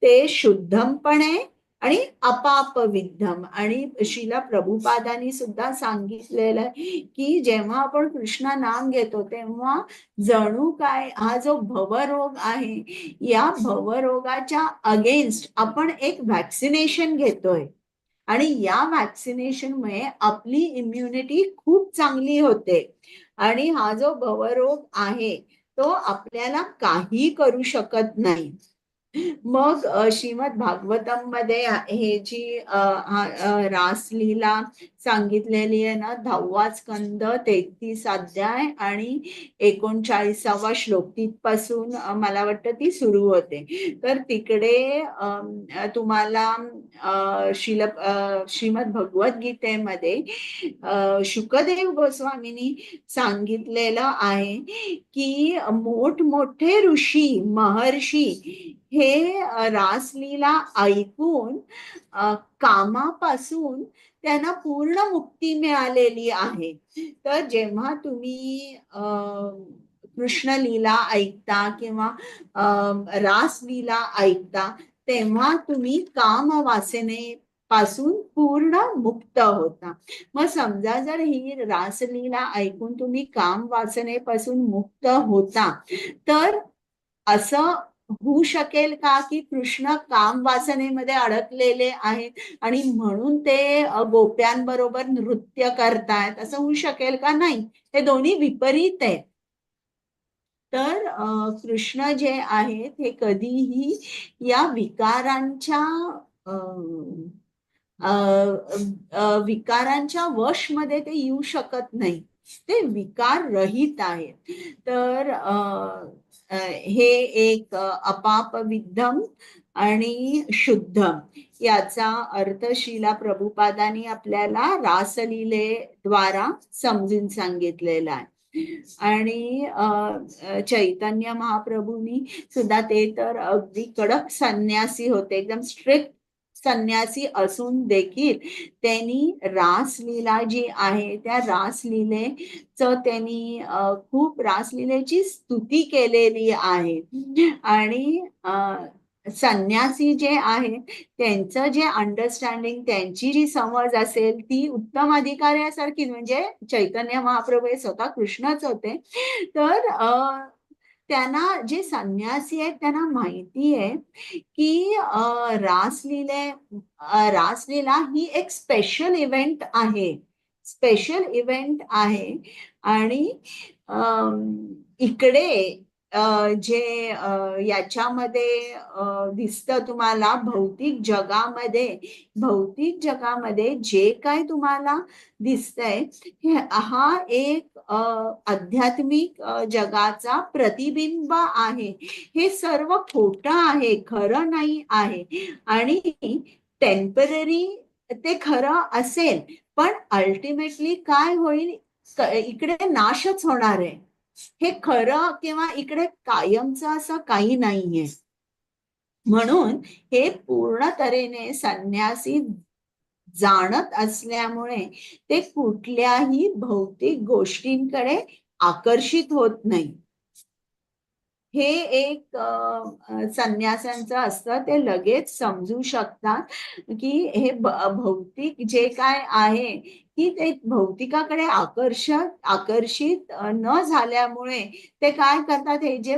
ते शुद्धम पण आहे आणि अपापविद्धम. आणि शिला प्रभुपादांनी सुद्धा सांगितलेलं आहे की जेव्हा आपण कृष्ण नाम घेतो तेव्हा जणू काय हा जो भवरोग आहे, या भवरोगाच्या अगेन्स्ट आपण एक व्हॅक्सिनेशन घेतोय आणि या व्हॅक्सिनेशनमुळे आपली इम्युनिटी खूप चांगली होते आणि हा जो भवरोग आहे तो आपल्याला काही करू शकत नाही. मग श्रीमद भागवतम मध्ये हे जी रासलीला सांगितलेली आहे ना, 10वा स्कंद 33 अध्याय आणि 39वा श्लोक, तिथपासून मला वाटतं ती सुरू होते. तर तिकडे तुम्हाला श्रीमद भगवद्गीतेमध्ये शुकदेव गोस्वामींनी सांगितलेलं आहे की मोठमोठे ऋषी, महर्षी हे रासलीला ऐकून कामापासून त्यांना पूर्ण मुक्ती मिळालेली आहे. तर जेव्हा तुम्ही कृष्णलीला ऐकता किंवा रासलीला ऐकता, तेव्हा तुम्ही काम वासने पासून पूर्ण मुक्त होता. मग समजा जर ही रासलीला ऐकून तुम्ही काम वासनेपासून मुक्त होता, तर असं होऊ शकेल का की कृष्ण काम वासनेमध्ये अडकलेले आहेत आणि म्हणून ते गोप्यांबरोबर नृत्य करतायत, असं होऊ शकेल का? नाही, हे दोन्ही विपरीत आहेत. तर कृष्ण जे आहेत हे कधीही या विकारांच्या वशमध्ये ते येऊ शकत नाही, ते विकार रहित आहेत. तर हे एक अपापविद्धम आणि शुद्धम याचा अर्थ शिला प्रभुपादांनी आपल्याला रासलीलेद्वारा समजून सांगितलेला आहे. आणि चैतन्य महाप्रभूंनी सुद्धा, ते तर अगदी कडक संन्यासी होते, एकदम स्ट्रिक्ट संन्यासी असून देखील त्यांनी रासलीला जी आहे त्या रासलीलेचं त्यांनी खूप रासलीलेची स्तुती केलेली आहे. आणि संन्यासी जे आहे त्यांचं जे अंडरस्टँडिंग, त्यांची जी समज असेल ती उत्तम अधिकाऱ्यासारखी, म्हणजे चैतन्य महाप्रभू हे स्वतः कृष्णच होते. तर त्यांना जे संन्यासी आहेत त्यांना माहिती आहे की रासलीला ही एक स्पेशल इव्हेंट आहे, स्पेशल इव्हेंट आहे. आणि इकडे जे याच्यामध्ये दिसतं तुम्हाला, भौतिक जगामध्ये जे काय तुम्हाला दिसतंय हा एक आध्यात्मिक जगाचा प्रतिबिंब आहे. हे सर्व खोटं आहे, खरं नाही आहे. आणि टेम्पररी ते खरं असेल, पण अल्टिमेटली काय होईल, इकडे नाशच होणार आहे. हे खरं किंवा इकडे कायमचं असं काही नाहीये. म्हणून हे पूर्ण तऱ्हेने संन्यासी जाणत असल्यामुळे ते कुठल्याही भौतिक गोष्टींकडे आकर्षित होत नाही. हे एक संन्यासांचं असतं, ते लगेच समजू शकतात की हे भौतिक जे काय आहे की ते भौतिकाकडे आकर्षित न झाल्यामुळे ते काय करतात, हे जे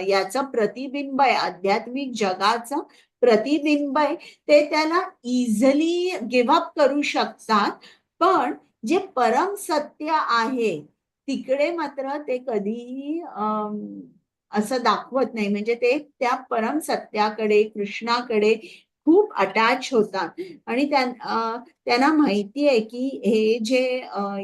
याचं प्रतिबिंब आहे, आध्यात्मिक जगाचं प्रतिबिंब आहे, ते त्याला इझिली गिव्हअप करू शकतात. पण जे परम सत्य आहे तिकडे मात्र ते कधीही असं दाखवत नाही. म्हणजे ते त्या परम सत्याकडे, कृष्णाकडे खूप अटॅच होतात. आणि त्यांना माहिती आहे की हे जे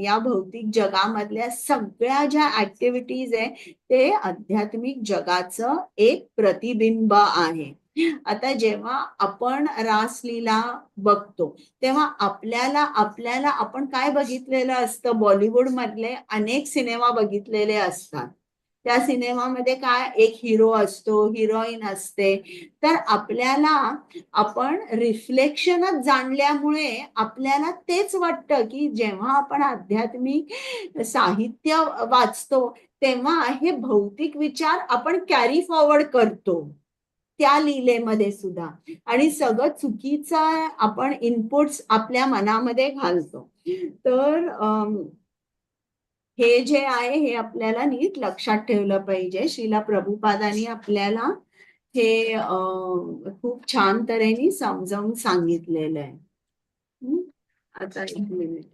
या भौतिक जगामधल्या सगळ्या ज्या ऍक्टिव्हिटीज आहे ते आध्यात्मिक जगाचं एक प्रतिबिंब आहे. आता जेव्हा आपण रासलीला बघतो तेव्हा आपल्याला आपण काय बघितलेलं असतं, बॉलिवूड मधले अनेक सिनेमा बघितलेले असतात. त्या सिनेमामध्ये काय, एक हिरो असतो, हिरोईन असते. तर आपण रिफ्लेक्शनच जाणल्यामुळे आपल्याला तेच वाटतं की जेव्हा आपण आध्यात्मिक साहित्य वाचतो तेव्हा हे भौतिक विचार आपण कॅरी फॉरवर्ड करतो त्या लीलेमध्ये सुद्धा, आणि सगळं चुकीचं आपण इनपुट्स आपल्या मनामध्ये घालतो. तर हे जे आहे हे आपल्याला नीट लक्षात ठेवलं पाहिजे. श्रीला प्रभुपादांनी आपल्याला हे खूप छान तऱ्हेने समजावून सांगितलेलं आहे. आता एक मिनिट.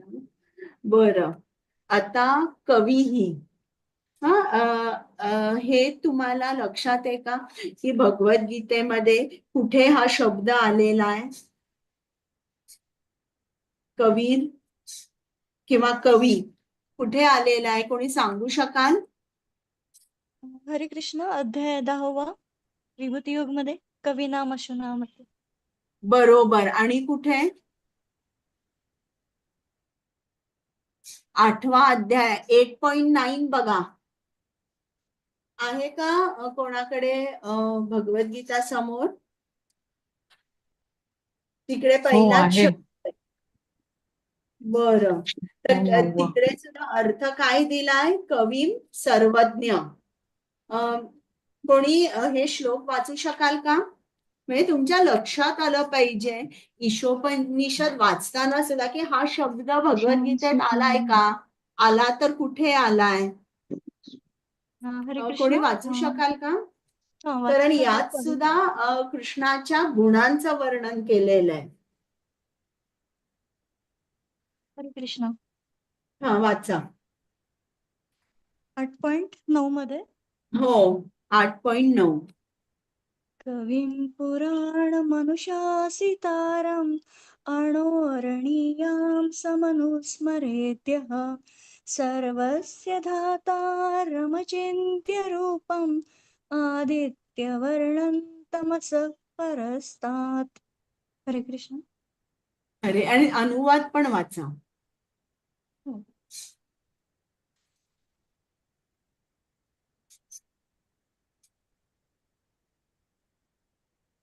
बरं, आता कवीही हे तुम्हाला लक्षात आहे का की भगवद्गीतेमध्ये कुठे हा शब्द आलेला आहे, कवीर किंवा कवी कुठे आलेला आहे, कोणी सांगू शकाल? हरे कृष्ण, अध्याय 10वा, विभूती योग मध्ये, कवी नाम अशुनामध्ये. बरोबर. आणि कुठे? 8वा अध्याय 8.9 बघा. आहे का कोणाकडे भगवद्गीता समोर? तिकडे हो पहिलाच आहे. शब्द आहे. बरं, तर 9वा. तिकडे सुद्धा अर्थ काय दिलाय, कवी सर्वज्ञ. कोणी हे श्लोक वाचू शकाल का? म्हणजे तुमच्या लक्षात आलं पाहिजे ईशोपनिषद वाचताना सुद्धा की हा शब्द भगवद्गीतेत आलाय का, आला तर कुठे आलाय. हरे कोणी कृष्ण. वाचू शकाल का? हा, कारण वाचता यात कवी. सुद्धा कृष्णाच्या गुणांचं वर्णन केलेलं आहे. हरे कृष्ण. हा, वाचा. 8.9 मध्ये, हो, 8.9. कविं पुराणमनुशासितारम् अणोरणीयां समनुस्मरेद्यः सर्वस्य धातारमचिन्त्य रूपम् आदित्यवर्णं तमसः परस्तात्. हरे कृष्ण. अरे, आणि अनुवाद पण वाचा. हो.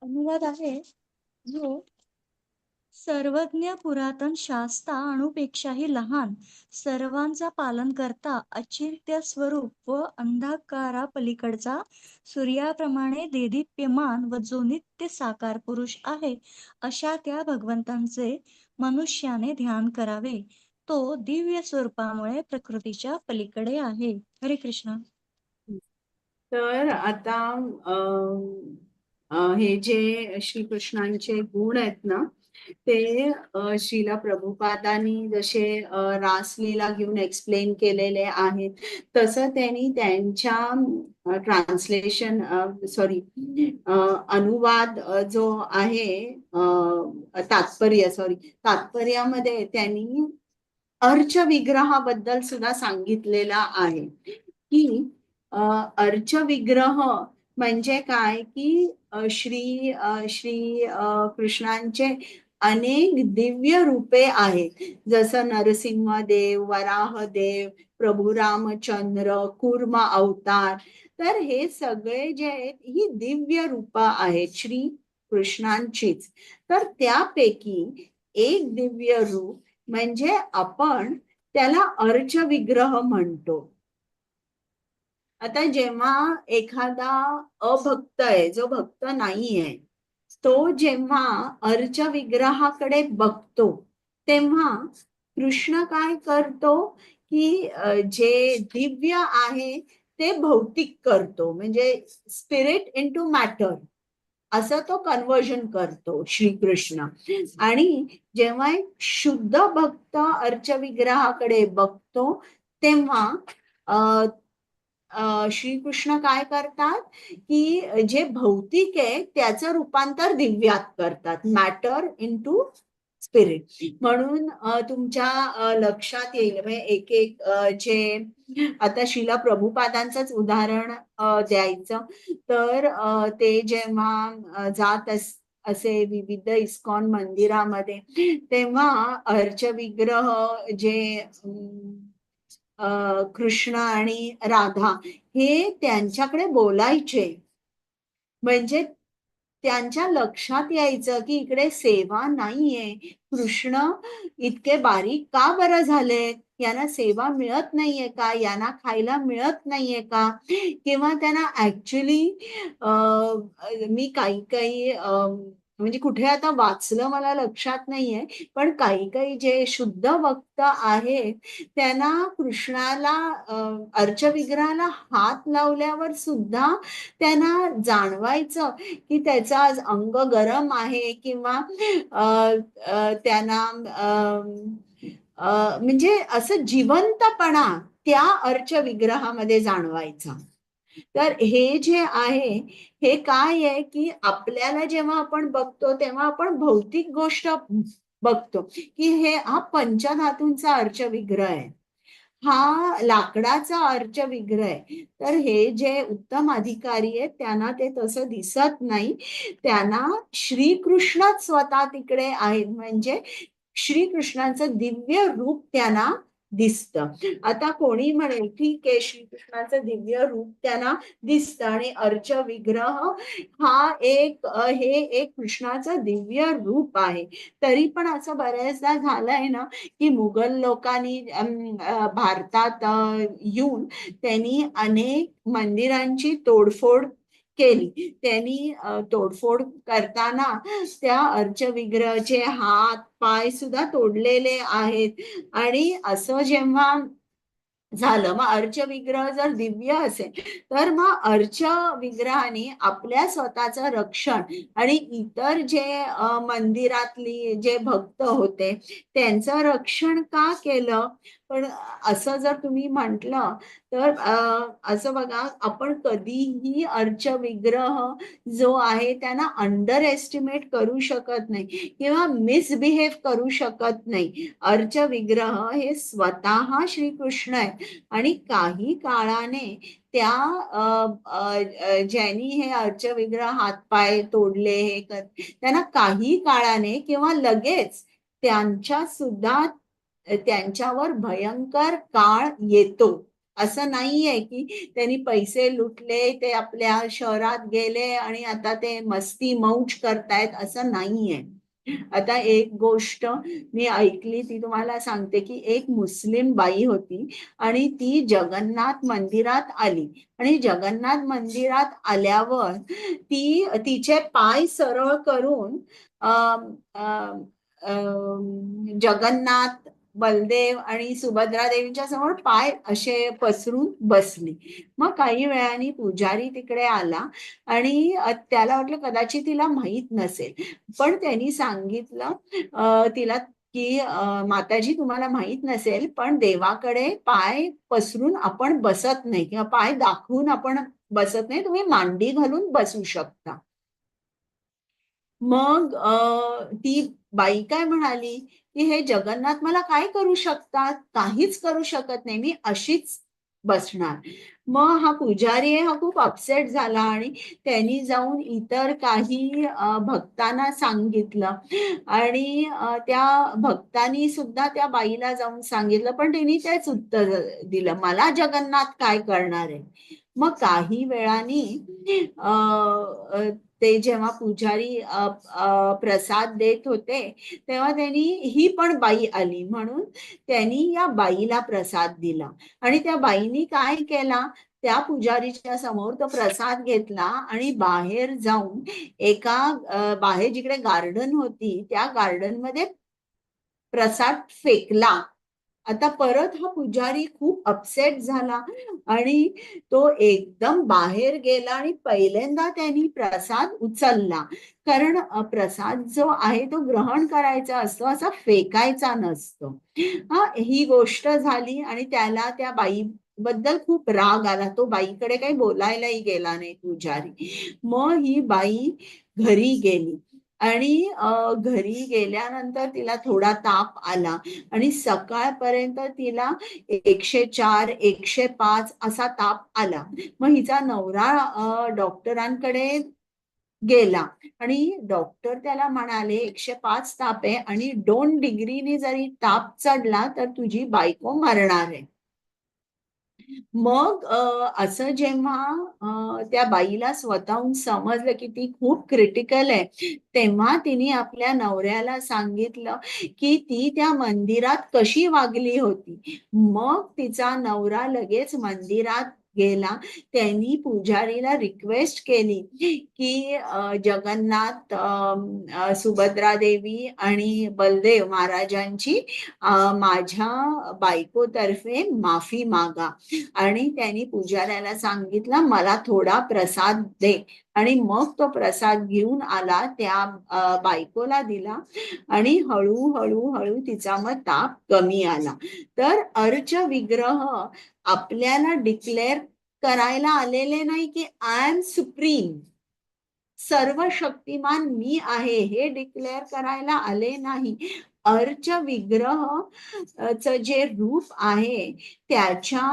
अनुवाद आहे जो सर्वज्ञ पुरातन शास्ता अणुपेक्षाही लहान सर्वांचा पालन करता अचिंत्य स्वरूप व अंधकारा पलीकडचा सूर्याप्रमाणे देदीप्यमान व जो नित्य साकार पुरुष आहे अशा त्या भगवंतांचे मनुष्याने ध्यान करावे. तो दिव्य स्वरूपामुळे प्रकृतीच्या पलीकडे आहे. हरे कृष्ण. तर आता हे जे श्रीकृष्णांचे गुण आहेत ना, ते श्रीला प्रभुपादांनी जसे रासलीला घेऊन एक्सप्लेन केलेले आहेत, तसं त्यांनी त्यांच्या ट्रान्सलेशन अनुवाद जो आहे तात्पर्यामध्ये त्यांनी अर्च विग्रहाबद्दल सुद्धा सांगितलेला आहे की अर्च विग्रह म्हणजे काय की श्री कृष्णांचे अनेक दिव्य रूपे आहेत, जसं नरसिंहदेव, वराहदेव, प्रभू रामचंद्र, कूर्म अवतार. तर हे सगळे जे आहेत ही दिव्य रूप आहेत श्री कृष्णांचीच. तर त्यापैकी एक दिव्य रूप म्हणजे आपण त्याला अर्च विग्रह म्हणतो. आता जेव्हा एखादा अभक्त आहे, जो भक्त नाही आहे, तो जेव्हा अर्च विग्रहाकडे बघतो तेव्हा कृष्ण काय करतो की जे दिव्य आहे ते भौतिक करतो, म्हणजे स्पिरिट इनटू मॅटर असं तो कन्वर्जन करतो श्रीकृष्ण. आणि जेव्हा एक शुद्ध भक्त अर्च विग्रहाकडे बघतो तेव्हा श्रीकृष्ण काय करतात की जे भौतिक आहे त्याचं रूपांतर दिव्यात करतात, मॅटर इनटू स्पिरिट. म्हणून तुमच्या लक्षात येईल एक एक जे आता श्रीला प्रभुपादांचंच उदाहरण द्यायचं तर ते जेव्हा जात असे विविध इस्कॉन मंदिरामध्ये तेव्हा अर्च विग्रह जे कृष्ण आणि राधा हे त्यांच्याकडे बोलायचे, म्हणजे त्यांच्या लक्षात यायचं की इकडे सेवा नाहीये, कृष्ण इतके बारीक का बरं झाले, यांना सेवा मिळत नाहीये का, यांना खायला मिळत नाहीये का, किंवा त्यांना ऍक्च्युली मी काही म्हणजे कुठे आता वाचलं मला लक्षात नाहीये, पण काही जे शुद्ध भक्त आहे त्यांना कृष्णाला अर्च विग्रहाला हात लावल्यावर सुद्धा त्यांना जाणवायचं की त्याचं आज अंग गरम आहे, किंवा त्यांना म्हणजे असं जिवंतपणा त्या अर्च विग्रहामध्ये जाणवायचा. तर हे जे आहे हे काय आहे की आपल्याला जेव्हा आपण बघतो तेव्हा आपण भौतिक गोष्ट बघतो की हा पंचधातूंचा अर्च विग्रह आहे, हा लाकडाचा अर्च विग्रह आहे. तर हे जे उत्तम अधिकारी आहेत त्यांना ते तसं दिसत नाही, त्यांना श्रीकृष्णच स्वतः तिकडे आहेत, म्हणजे श्रीकृष्णाचं दिव्य रूप त्यांना दिसतं. आता कोणी म्हणेल ठीक आहे, श्रीकृष्णाचं दिव्य रूप त्यांना दिसतं आणि अर्च विग्रह हा हे एक कृष्णाचं दिव्य रूप आहे. तरी पण असं बऱ्याचदा झालंय ना की मुघल लोकांनी भारतात येऊन त्यांनी अनेक मंदिरांची तोडफोड केली. त्यांनी तोडफोड करताना त्या अर्च विग्रहाचे हात पाय सुद्धा तोडलेले आहेत. आणि असं जेव्हा झालं, मग अर्च विग्रह जर दिव्य असेल तर मग अर्च विग्रहाने आपल्या स्वतःचं रक्षण आणि इतर जे मंदिरातली जे भक्त होते त्यांचं रक्षण का केलं. पण असं जर तुम्ही म्हटलं तर असं बघा, आपण कधीही अर्च विग्रह जो आहे त्यांना अंडर एस्टिमेट करू शकत नाही किंवा मिसबिहेव करू शकत नाही. अर्च विग्रह हे स्वतः श्रीकृष्ण आहे आणि काही काळाने त्या ज्यांनी हे अर्च विग्रह हातपाय तोडले हे त्यांना काही काळाने किंवा लगेच त्यांच्यावर भयंकर काळ येतो. असं नाहीये की त्यांनी पैसे लुटले, ते आपल्या शहरात गेले आणि आता ते मस्ती मौज करतायत, असं नाहीये. आता एक गोष्ट मी ऐकली ती तुम्हाला सांगते की एक मुस्लिम बाई होती आणि ती जगन्नाथ मंदिरात आली आणि जगन्नाथ मंदिरात आल्यावर ती तिचे पाय सरळ करून अं, अं, जगन्नाथ बलदेव आणि सुभद्रा देवीच्या समोर पाय असे पसरून बसली. मग काही वेळाने पुजारी तिकडे आला आणि त्याला वाटलं कदाचित तिला माहित नसेल, पण त्यांनी सांगितलं तिला की माताजी तुम्हाला माहित नसेल पण देवाकडे पाय पसरून आपण बसत नाही किंवा पाय दाखवून आपण बसत नाही, तुम्ही मांडी घालून बसू शकता. मग ती बाई काय म्हणाली की हे जगन्नाथ मला काय करू शकतात, काहीच करू शकत नाही, मी अशीच बसणार. मग हा पुजारी आहे हा खूप अपसेट झाला आणि त्यांनी जाऊन इतर काही भक्तांना सांगितलं आणि त्या भक्तांनी सुद्धा त्या बाईला जाऊन सांगितलं पण त्यांनी तेच उत्तर दिलं, मला जगन्नाथ काय करणार आहे. मग काही वेळाने ते जेव्हा पुजारी प्रसाद देत होते तेव्हा त्यांनी ही पण बाई आली म्हणून त्यांनी या बाईला प्रसाद दिला आणि त्या बाईनी काय केला, त्या पुजारीच्या समोर तो प्रसाद घेतला आणि बाहेर जाऊन एका बाहेर जिकडे गार्डन होती त्या गार्डन मध्ये प्रसाद फेकला. आता परत हा पुजारी खूप अपसेट झाला आणि तो एकदम बाहेर गेला आणि पहिल्यांदा त्यांनी प्रसाद उचलला, कारण प्रसाद जो आहे तो ग्रहण करायचा असतो, असा फेकायचा नसतो. ही गोष्ट झाली आणि त्याला त्या बाई बद्दल खूप राग आला, तो बाईकडे काही बोलायलाही गेला नाही पुजारी. मग ही बाई घरी गेली आणि घरी गेल्यानंतर तिला थोडा ताप आला आणि सकाळपर्यंत तिला 104 105 असा ताप आला. मग हिचा नवरा डॉक्टरांकडे गेला आणि डॉक्टर त्याला म्हणाले 105 ताप आहे आणि 2 डिग्रीने जरी ताप चढला तर तुझी बायको मरणार आहे. मग असं जेव्हा त्या बाईला स्वतःहून समजलं की ती खूप क्रिटिकल आहे तेव्हा तिने आपल्या नवऱ्याला सांगितलं की ती त्या मंदिरात कशी वागली होती. मग तिचा नवरा लगेच मंदिरात गेला, त्यांनी पुजारीला रिक्वेस्ट केली की जगन्नाथ सुभद्रा देवी आणि बलदेव महाराजांची माझ्या बायकोतर्फे माफी मागा आणि त्यांनी पुजाऱ्याला सांगितलं मला थोडा प्रसाद दे आणि मग तो प्रसाद घेऊन आला, त्या बायकोला दिला आणि हळूहळू हळू तिचा मग ताप कमी आला. तर अर्च विग्रह आपल्याला डिक्लेअर करायला आलेले नाही की आय एम सुप्रीम, सर्व शक्तिमान मी आहे हे डिक्लेअर करायला आले नाही. अर्च विग्रह च जे रूप आहे त्याच्या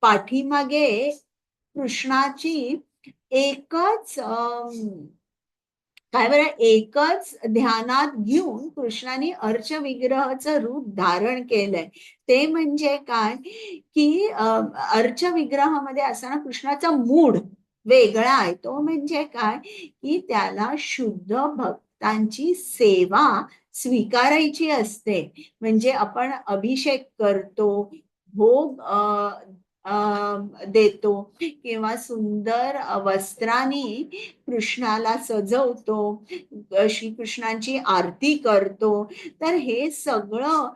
पाठीमागे कृष्णाची एकच काय बरं एकच ध्यानात घेऊन कृष्णाने अर्च विग्रहाचं रूप धारण केलंय. ते म्हणजे काय की अर्च विग्रहामध्ये असताना कृष्णाचा मूड वेगळा आहे. तो म्हणजे काय की त्याला शुद्ध भक्तांची सेवा स्वीकारायची असते. म्हणजे आपण अभिषेक करतो, भोग देतो किंवा सुंदर वस्त्राने कृष्णाला सजवतो, श्रीकृष्णांची आरती करतो, तर हे सगळं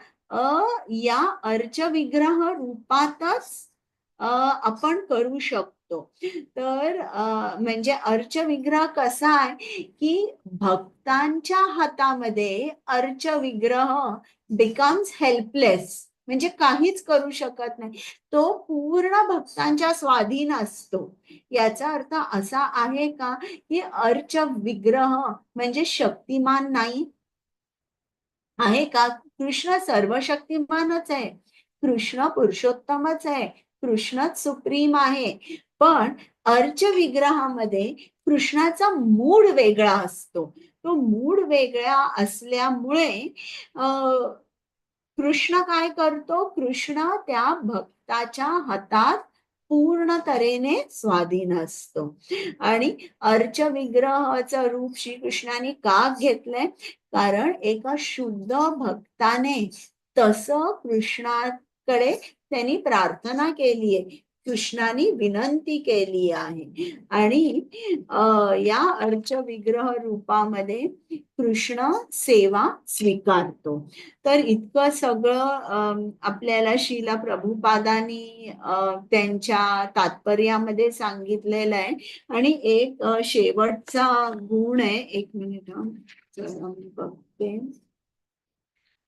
या अर्च विग्रह रूपातच आपण करू शकतो. तर म्हणजे अर्च विग्रह कसा आहे की भक्तांच्या हातामध्ये अर्च विग्रह बिकम्स हेल्पलेस, म्हणजे काहीच करू शकत नाही, तो पूर्ण भक्तांच्या स्वाधीन असतो. याचा अर्थ असा आहे का की अर्च विग्रह म्हणजे शक्तिमान नाही आहे का? कृष्ण सर्वशक्तिमानच आहे, कृष्ण पुरुषोत्तमच आहे, कृष्णच सुप्रीम आहे, पण अर्च विग्रहामध्ये कृष्णाचा मूड वेगळा असतो. तो मूड वेगळा असल्यामुळे कृष्ण काय करतो, कृष्ण त्या भक्ताच्या हातात पूर्ण तऱ्हेने स्वाधीन असतो. आणि अर्च विग्रहाचं रूप श्रीकृष्णाने का घेतलंय? कारण एका शुद्ध भक्ताने तसं कृष्णाकडे त्यांनी प्रार्थना केली आहे, कृष्णाने विनंती केली आहे. आणि या अर्च विग्रह रूपामध्ये कृष्ण सेवा स्वीकारतो. तर इतकं सगळं आपल्याला श्रीला प्रभुपादांनी त्यांच्या तात्पर्यामध्ये सांगितलेलं आहे. आणि एक शेवटचा गुण आहे, एक मिनिट चला मी बघते.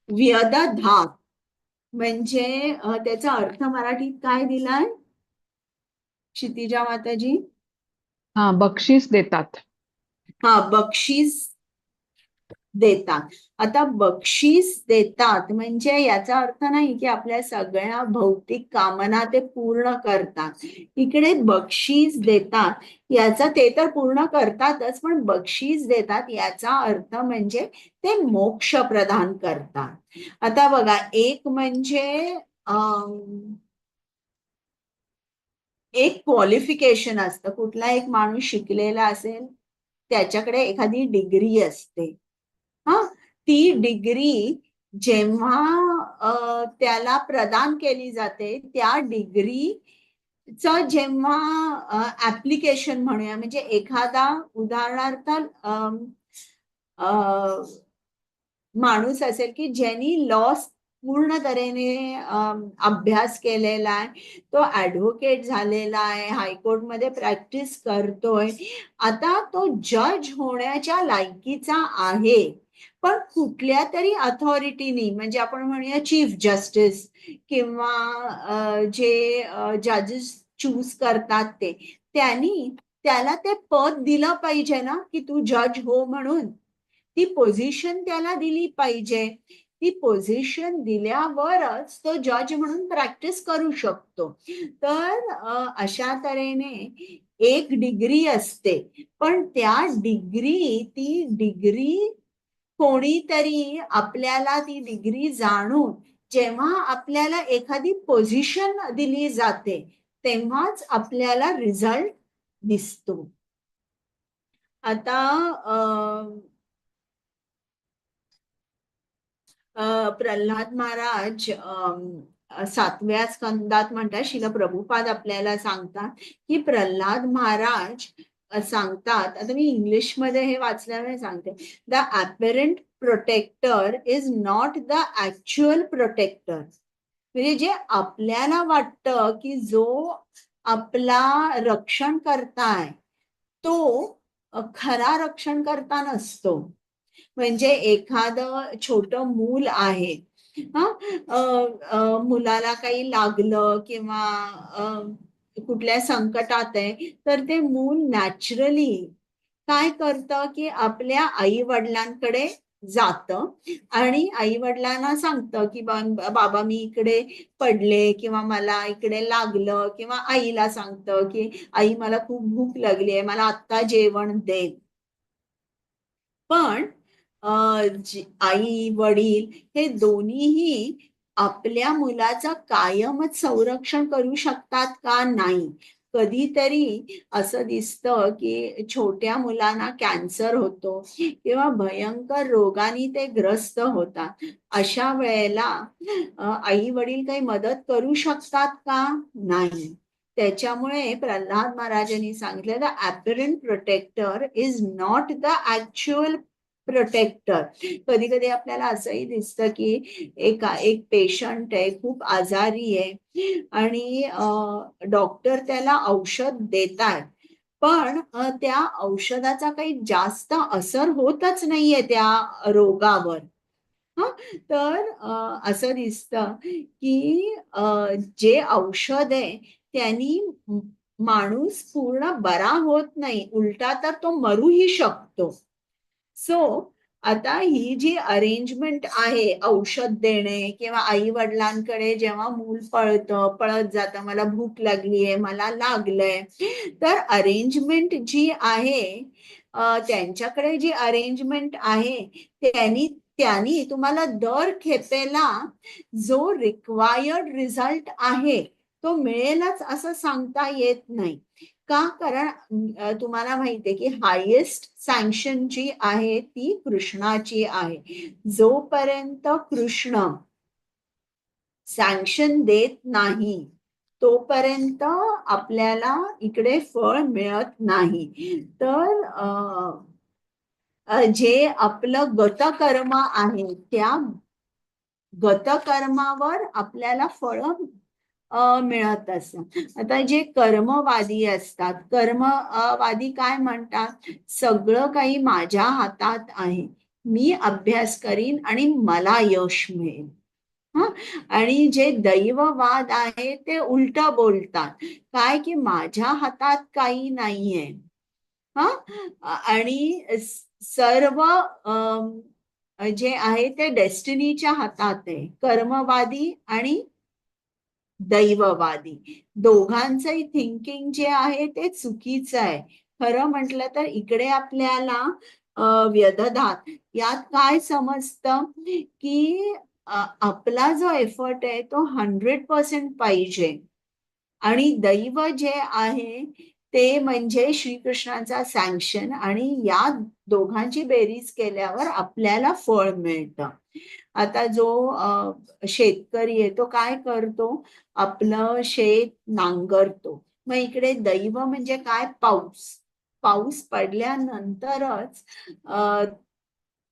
व्यदधात म्हणजे त्याचा अर्थ मराठीत काय दिलाय क्षितिजा माताजी? हा, बक्षीस देतात. हा, बक्षीस देतात. आता बक्षीस देतात म्हणजे याचा अर्थ नाही की आपल्या सगळ्या भौतिक कामना ते पूर्ण करतात. इकडे बक्षीस देतात याचा ते तर पूर्ण करतातच, पण बक्षीस देतात याचा अर्थ म्हणजे ते मोक्ष प्रदान करतात. आता बघा, एक म्हणजे एक क्वालिफिकेशन असतं. कुठला एक माणूस शिकलेला असेल, त्याच्याकडे एखादी डिग्री असते. हा, ती डिग्री जेव्हा त्याला प्रदान केली जाते, त्या डिग्रीचं जेव्हा ऍप्लिकेशन म्हणूया, म्हणजे एखादा उदाहरणार्थ माणूस असेल की ज्यांनी लॉ पूर्ण तऱ्हेने अभ्यास केलेला आहे, तो ऍडव्होकेट झालेला आहे, हायकोर्टमध्ये प्रॅक्टिस करतोय, आता तो जज होण्याच्या लायकीचा आहे, पण कुठल्या तरी अथॉरिटीनी, म्हणजे आपण म्हणूया चीफ जस्टिस किंवा जे जजेस चूज करतात त्यांनी त्याला ते पद दिलं पाहिजे ना, की तू जज हो म्हणून. ती पोझिशन त्याला दिली पाहिजे. ती पोझिशन दिल्यावरच तो जज म्हणून प्रॅक्टिस करू शकतो. तर अशा तऱ्हेने एक डिग्री असते, पण ती डिग्री कोणीतरी आपल्याला ती डिग्री जाणून जेव्हा आपल्याला एखादी पोझिशन दिली जाते, तेव्हाच आपल्याला रिझल्ट दिसतो. आता प्रल्हाद महाराज 7व्या स्कंदात म्हणतात, श्रील प्रभुपाद आपल्याला सांगतात की प्रल्हाद महाराज सांगतात, आता मी इंग्लिश मध्ये हे वाचल्यामुळे सांगते, the apparent protector is not the actual protector. म्हणजे जे आपल्याला वाटतं की जो आपला रक्षण करताय तो खरा रक्षण करता नसतो. म्हणजे एखादं छोटं मूल आहे, मुलाला काही लागलं किंवा कुठल्या संकटात आहे, तर ते मूल नॅचरली काय करतं की आपल्या आई वडिलांकडे जातं आणि आई वडिलांना सांगतं की बाबा मी इकडे पडले किंवा मला इकडे लागलं, किंवा आईला सांगतं की आई मला खूप भूक लागली आहे, मला आत्ता जेवण दे. पण आई वडील हे दोन्हीही आपल्या मुलाचं कायमच संरक्षण करू शकतात का? नाही. कधीतरी असं दिसतं की छोट्या मुलांना कॅन्सर होतो किंवा भयंकर रोगाने ते ग्रस्त होतात. अशा वेळेला आई वडील काही मदत करू शकतात का? नाही. त्याच्यामुळे प्रल्हाद महाराजांनी सांगितलं, the apparent protector is not the actual protector. कधी कधी आपल्याला असंही दिसतं की एक पेशंट आहे, खूप आजारी आहे आणि डॉक्टर त्याला औषध देतात, पण त्या औषधाचा काही जास्त असर होतच नाहीये त्या रोगावर. तर असं दिसतं की जे औषध आहे त्यांनी माणूस पूर्ण बरा होत नाही, उलटा तर तो मरूही शकतो. सो आता ही जी अरेंजमेंट आहे, औषध देणे किंवा आई वडिलांकडे जेव्हा मूल पळत जातं, मला भूक लागलीये, मला लागलंय, तर अरेंजमेंट जी आहे, त्यांच्याकडे जी अरेंजमेंट आहे त्यांनी तुम्हाला दर खेपेला जो रिक्वायर्ड रिझल्ट आहे तो मिळेलच असं सांगता येत नाही. का? कारण तुम्हाला माहितीये की हायेस्ट सँक्शन जी आहे ती कृष्णाची आहे. जोपर्यंत कृष्ण सँक्शन देत नाही तोपर्यंत आपल्याला इकडे फळ मिळत नाही. तर जे आपलं गतकर्म आहे त्या गतकर्मावर आपल्याला फळ मिळत असतात. आता जे कर्मवादी असतात, कर्मवादी काय म्हणतात, सगळं काही माझ्या हातात आहे, मी अभ्यास करीन आणि मला यश मिळेल. आणि जे दैववाद आहे ते उलट बोलतात, काय की माझ्या हातात काही नाहीये. आणि सर्व जे आहे ते डेस्टिनीच्या हातात आहे. कर्मवादी आणि दैववादी दोघांचंही थिंकिंग जे आहे ते चुकीचं आहे. खरं म्हटलं तर इकडे आपल्याला व्यधधात यात काय समजतं की आपला जो एफर्ट आहे तो 100% पाहिजे आणि दैव जे आहे ते म्हणजे श्रीकृष्णाचा सँक्शन आणि या दोघांची बेरीज केल्यावर आपल्याला फळ मिळतं. आता जो शेतकरी आहे तो काय करतो, आपलं शेत नांगरतो. मग इकडे दैव म्हणजे काय, पाऊस. पाऊस पडल्यानंतरच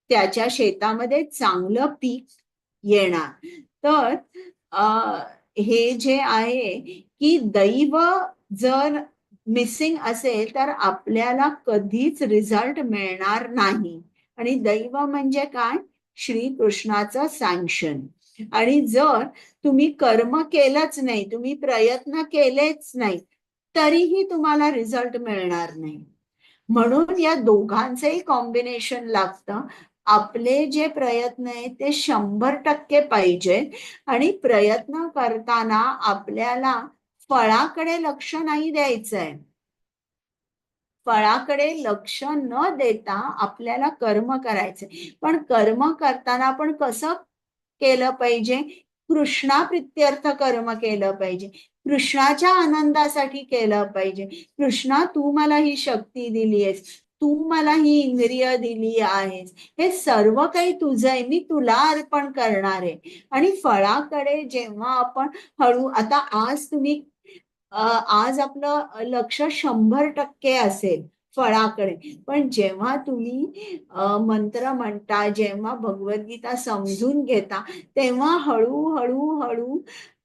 त्याच्या शेतामध्ये चांगलं पीक येणार. तर हे जे आहे की दैव जर मिसिंग असेल तर आपल्याला कधीच रिझल्ट मिळणार नाही. आणि दैव म्हणजे काय, श्रीकृष्णाचं सँक्शन. आणि जर तुम्ही कर्म केलंच नाही, तुम्ही प्रयत्न केलेच नाही, तरीही तुम्हाला रिझल्ट मिळणार नाही. म्हणून या दोघांचंही कॉम्बिनेशन लागतं. आपले जे प्रयत्न आहेत ते 100% पाहिजे आणि प्रयत्न करताना आपल्याला फळाकडे लक्ष नाही द्यायचंय. फळाकडे लक्ष न देता आपल्याला कर्म करायचे. पण कर्म करताना आपण कसं केलं पाहिजे, कृष्णाप्रित्यर्थ कर्म केलं पाहिजे, कृष्णाच्या आनंदासाठी केलं पाहिजे. कृष्णा, तू मला ही शक्ती दिली आहेस, तू मला ही इंद्रिय दिली आहेस, हे सर्व काही तुझं आहे, मी तुला अर्पण करणार आहे. आणि फळाकडे जेव्हा आपण आता आज तुम्ही आज आपलं लक्ष 100% असेल फळाकडे, पण जेव्हा तुम्ही मंत्र म्हणता, जेव्हा भगवद्गीता समजून घेता, तेव्हा हळूहळू हळू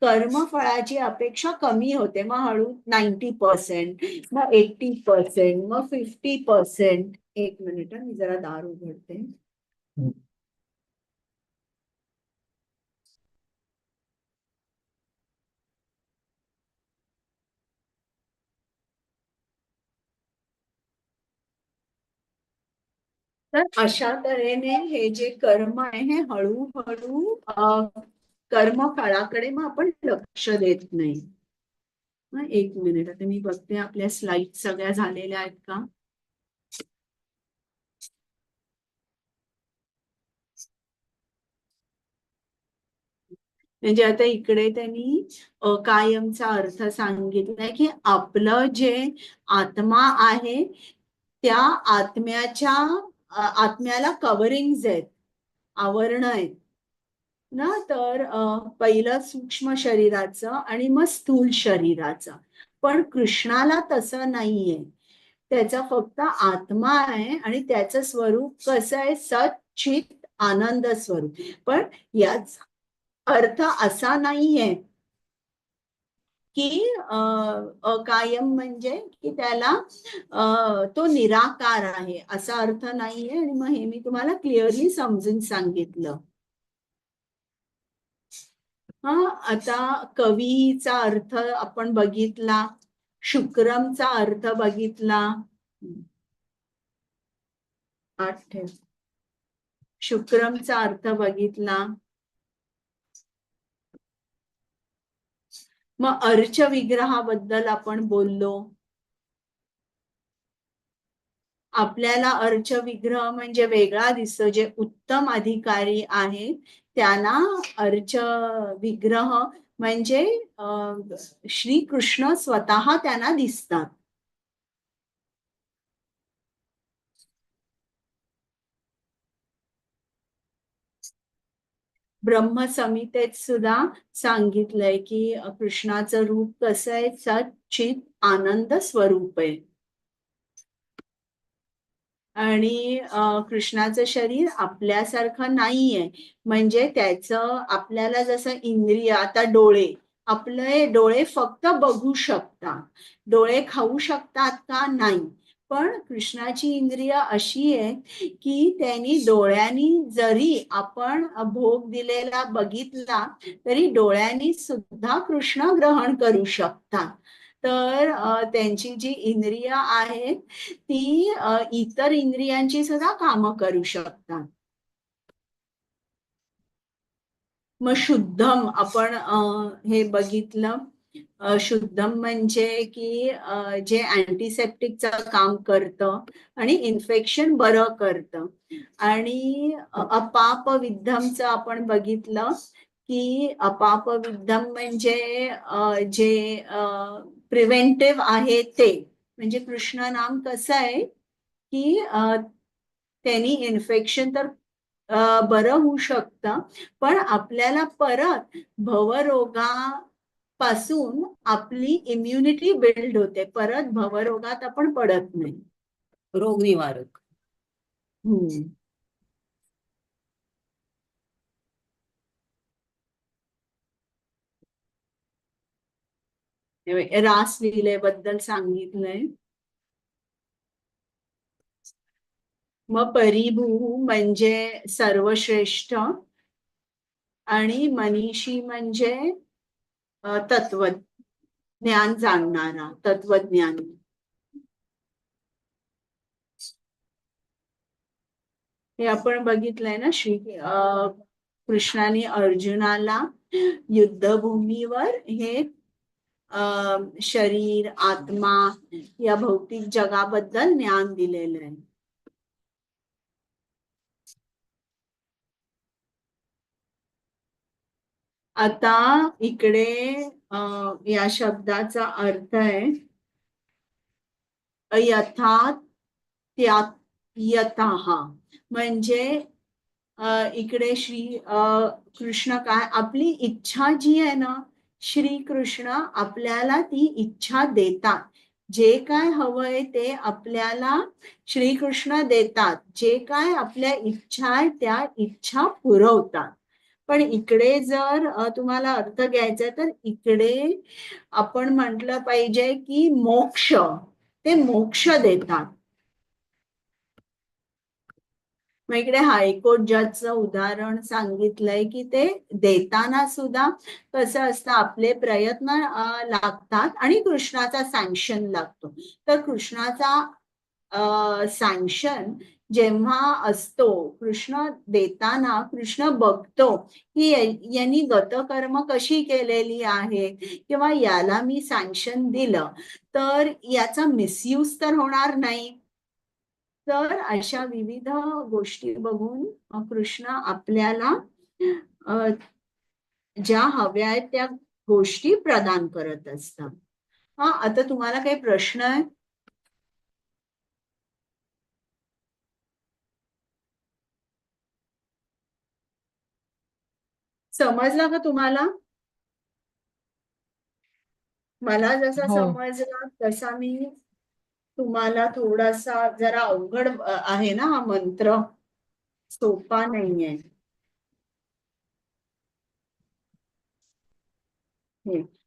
कर्मफळाची अपेक्षा कमी होते. मग हळू 90%, मग 80%, मग 50%. एक मिनिट, मी जरा दार उघडते. तर अशा तऱ्हेने हे जे कर्म आहे हे हळूहळू कर्मफळाकडे मग आपण लक्ष देत नाही. एक मिनिट, आता मी बघते आपल्या स्लाइड सगळ्या झालेल्या आहेत का. म्हणजे आता इकडे त्यांनी कायमचा अर्थ सांगितलाय की आपलं जे आत्मा आहे त्या आत्म्याला कव्हरिंग्ज आहेत, आवरण आहेत ना. तर पहिलं सूक्ष्म शरीराचं आणि मग स्थूल शरीराचं. पण कृष्णाला तसं नाहीये, त्याचा फक्त आत्मा आहे आणि त्याचं स्वरूप कसं आहे, सच्चित आनंद स्वरूप. पण याचा अर्थ असा नाहीये की अकायम म्हणजे की त्याला तो निराकार आहे असा अर्थ नाहीये. आणि मग हे मी तुम्हाला क्लिअरली समजून सांगितलं. आता कवीचा अर्थ आपण बघितला, शुक्रमचा अर्थ बघितला. शुक्रमचा अर्थ बघितला. मग अर्च विग्रहाबद्दल आपण बोललो. आपल्याला अर्च विग्रह म्हणजे वेगळा दिसतो. जे उत्तम अधिकारी आहेत त्यांना अर्च विग्रह म्हणजे श्रीकृष्ण स्वतः त्यांना दिसतात. ब्रह्मसंहितेत सुद्धा सांगितलंय की कृष्णाचं रूप कसं आहे, सच्चित आनंद स्वरूप आहे. आणि कृष्णाचं शरीर आपल्यासारखं नाहीये. म्हणजे त्याचं आपल्याला जसं इंद्रिय, आता डोळे, आपले डोळे फक्त बघू शकतात. डोळे खाऊ शकतात का? नाही. पण कृष्णाची इंद्रिय अशी आहे की त्यांनी डोळ्यांनी जरी आपण भोग दिलेला बघितला तरी डोळ्यांनी सुद्धा कृष्ण ग्रहण करू शकतात. तर त्यांची जी इंद्रिय आहेत ती इतर इंद्रियांची सुद्धा कामं करू शकतात. मग शुद्धम आपण हे बघितलं. शुद्धम म्हणजे की जे अँटीसेप्टिकचं काम करतं आणि इन्फेक्शन बरं करतं. आणि अपापविद्धमचं आपण बघितलं की अपापविद्धम म्हणजे जे प्रिव्हेंटिव्ह आहे ते. म्हणजे कृष्ण नाम कसं आहे की त्यांनी इन्फेक्शन तर बरं होऊ शकतं, पण आपल्याला परत भवरोगापासून आपली इम्युनिटी बिल्ड होते. परत भवरोगात आपण पडत नाही. रोग निवारक. रासलीलेबद्दल सांगितलंय. मग परिभू म्हणजे सर्वश्रेष्ठ आणि मनीषी म्हणजे तत्वज्ञान जाणणारा, तत्वज्ञानी. हे आपण बघितलंय ना, कृष्णाने अर्जुनाला युद्धभूमीवर हे शरीर, आत्मा या भौतिक जगाबद्दल ज्ञान दिलेलं आहे. आता इकडे या शब्दाचा अर्थ आहे यथात त्यात यतः. म्हणजे इकडे कृष्ण काय, आपली इच्छा जी आहे ना, श्रीकृष्ण आपल्याला ती इच्छा देतात. जे काय हवंय ते आपल्याला श्रीकृष्ण देतात. जे काय आपल्या इच्छा आहे त्या इच्छा पुरवतात. पण इकडे जर तुम्हाला अर्थ घ्यायचा तर इकडे आपण म्हटलं पाहिजे की मोक्ष, ते मोक्ष देतात. मग इकडे हायकोर्ट जजचं उदाहरण सांगितलंय की ते देताना सुद्धा कसं असतं, आपले प्रयत्न लागतात आणि कृष्णाचा सँक्शन लागतो. तर कृष्णाचा सँक्शन जेव्हा असतो, कृष्ण देताना कृष्ण बघतो की यांनी गतकर्म कशी केलेली आहे किंवा याला मी सँक्शन दिलं तर याचा मिसयूज तर होणार नाही. तर अशा विविध गोष्टी बघून कृष्ण आपल्याला ज्या हव्या आहेत त्या गोष्टी प्रदान करत असतात. आता तुम्हाला काही प्रश्न आहे? समजला का तुम्हाला? मला जसा हो. समजला तसा मी तुम्हाला थोडासा, जरा अवघड आहे ना हा मंत्र, सोपा नाहीये.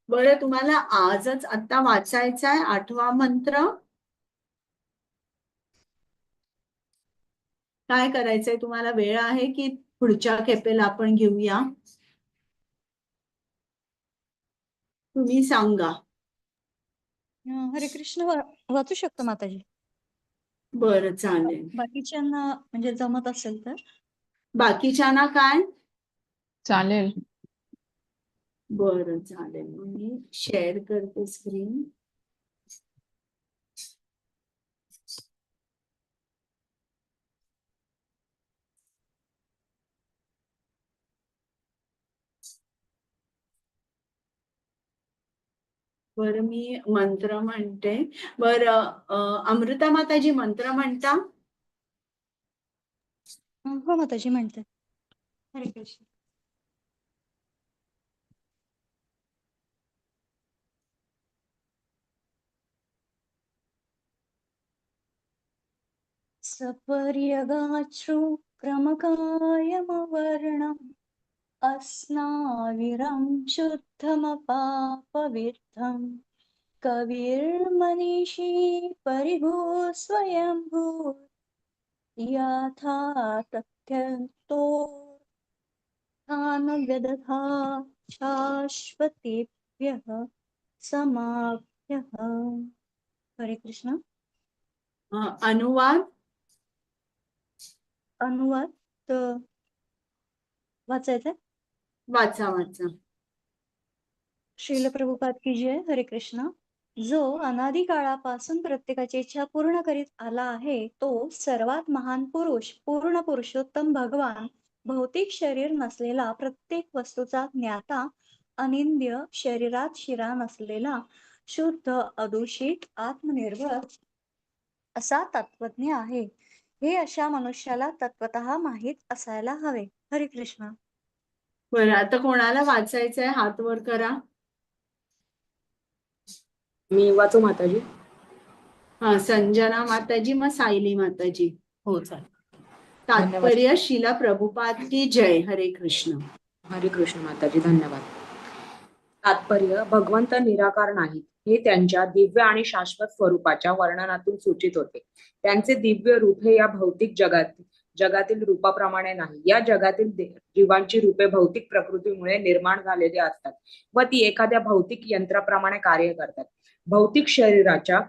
बरं, तुम्हाला आजच आता वाचायचा आहे 8वा मंत्र. काय करायचंय तुम्हाला? वेळ आहे की पुढच्या खेपेला आपण घेऊया? तुम्ही सांगा. हरे कृष्ण वाचू शकतो माताजी. बरं, चालेल. बाकीच्यांना म्हणजे जमत असेल तर. बाकीच्यांना काय? चालेल. बरं, चालेल. मग मी शेअर करते स्क्रीन. बरं, मी मंत्र म्हणते. बरं, अमृता माताजी मंत्र म्हणता? हो माताजी म्हणते. हरे कृष्ण. सपर्यगाश्रुक्रमकायमवर्णम् अस्नाविरं शुद्धमपापविद्धम् कविर्मनीषी परिभू स्वयंभू याथा तथ्यन्तो व्यदधा शाश्वतेभ्यः समाभ्यः. हरे कृष्ण. अनुवाद? अनुवाद वाचायचंय? वाचा वाचा. श्रील प्रभुपाद की जय. हरे कृष्ण. जो अनादी काळापासून प्रत्येकाची इच्छा पूर्ण करीत आला आहे तो सर्वात महान पुरुष, पूर्ण पुरुषोत्तम भगवान, भौतिक शरीर नसलेला, प्रत्येक वस्तूचा ज्ञाता, अनिंद्य, शरीरात शिरा नसलेला, शुद्ध, अदूषित, आत्मनिर्भर असा तत्वज्ञ आहे. हे अशा मनुष्याला तत्वतः माहीत असायला हवे. हरे कृष्ण. बरं, आता कोणाला वाचायचंय हात वर करा. मी वाचू माताजी? हा, संजना माताजी, मग सायली माताजी. हो चालेल. तात्पर्य शिला प्रभुपाद की जय. हरे कृष्ण. हरे कृष्ण माताजी, धन्यवाद. तात्पर्य: भगवंत निराकार नाहीत हे त्यांच्या दिव्य आणि शाश्वत स्वरूपाच्या वर्णनातून सूचित होते. त्यांचे दिव्य रूप हे या भौतिक जगातील रूपाप्रमाणे नाही. या जगातील जीवांची रूपे भौतिक प्रकृतीमुळे निर्माण झालेली असतात व ती एखाद्या भौतिक यंत्राप्रमाणे कार्य करतात. भौतिक शरीराच्या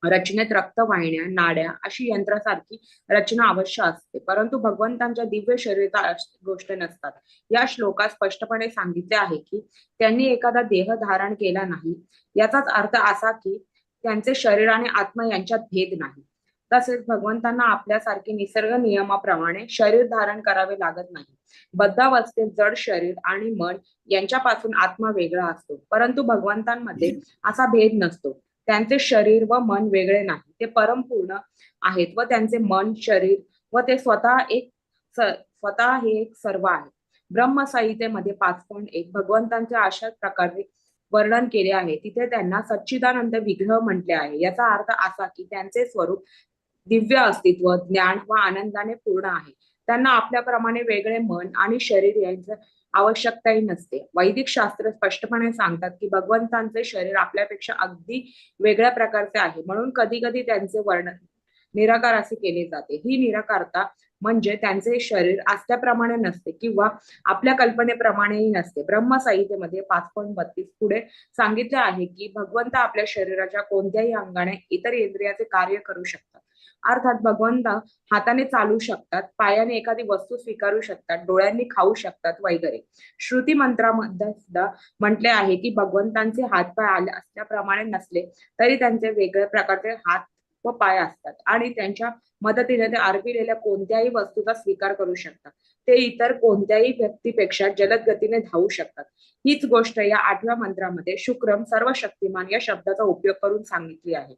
रचनेत रक्तवाहिन्या, नाड्या अशी यंत्रासारखी रचना अवश्य असते, परंतु भगवंतांच्या दिव्य शरीरात अशी गोष्ट नसतात. या श्लोकात स्पष्टपणे सांगितले आहे की त्यांनी एखादा देह धारण केला नाही. याचाच अर्थ असा की त्यांचे शरीर आणि आत्मा यांच्यात भेद नाही. तसेच भगवंतांना आपल्यासारखे निसर्ग नियमाप्रमाणे शरीर धारण करावे लागत नाही. बद्धावस्थेत जड शरीर आणि मन यांच्यापासून आत्मा वेगळा असतो, परंतु भगवंतांमध्ये असा भेद नसतो. त्यांचे शरीर व मन वेगळे नाही, ते परमपूर्ण आहेत व त्यांचे मन, शरीर व ते स्वतः हे एक सर्व आहे. ब्रह्मसंहितेमध्ये 5.1 भगवंतांचे अशाच प्रकारे वर्णन केले आहे. तिथे त्यांना सच्चिदानंद विग्रह म्हटले आहे. याचा अर्थ असा की त्यांचे स्वरूप दिव्य अस्तित्व, ज्ञान व आनंदाने पूर्ण आहे. त्यांना आपल्याप्रमाणे वेगळे मन आणि शरीर यांचं आवश्यकताही नसते. वैदिक शास्त्र स्पष्टपणे सांगतात की भगवंतांचे शरीर आपल्यापेक्षा अगदी वेगळ्या प्रकारचे आहे, म्हणून कधी कधी त्यांचे वर्णन निराकार असे केले जाते. ही निराकारता म्हणजे त्यांचे शरीर असल्याप्रमाणे नसते किंवा आपल्या कल्पनेप्रमाणेही नसते. ब्रह्मसंहितेमध्ये 5.32 पुढे सांगितले आहे की भगवंत आपल्या शरीराच्या कोणत्याही अंगाने इतर इंद्रियाचे कार्य करू शकतात. अर्थात भगवंत हाताने चालू शकतात, पायाने एखादी वस्तू स्वीकारू शकतात, डोळ्यांनी खाऊ शकतात वगैरे. श्रुती मंत्रामध्ये सुद्धा म्हटले आहे की भगवंतांचे हातपाय आले असल्याप्रमाणे नसले तरी त्यांचे वेगळ्या प्रकारचे हात व पाय असतात आणि त्यांच्या मदतीने ते अर्पिलेल्या कोणत्याही वस्तूचा स्वीकार करू शकतात. ते इतर कोणत्याही व्यक्तीपेक्षा जलद गतीने धावू शकतात. हीच गोष्ट या 8व्या मंत्रामध्ये शुक्रम सर्वशक्तिमान या शब्दाचा उपयोग करून सांगितली आहे.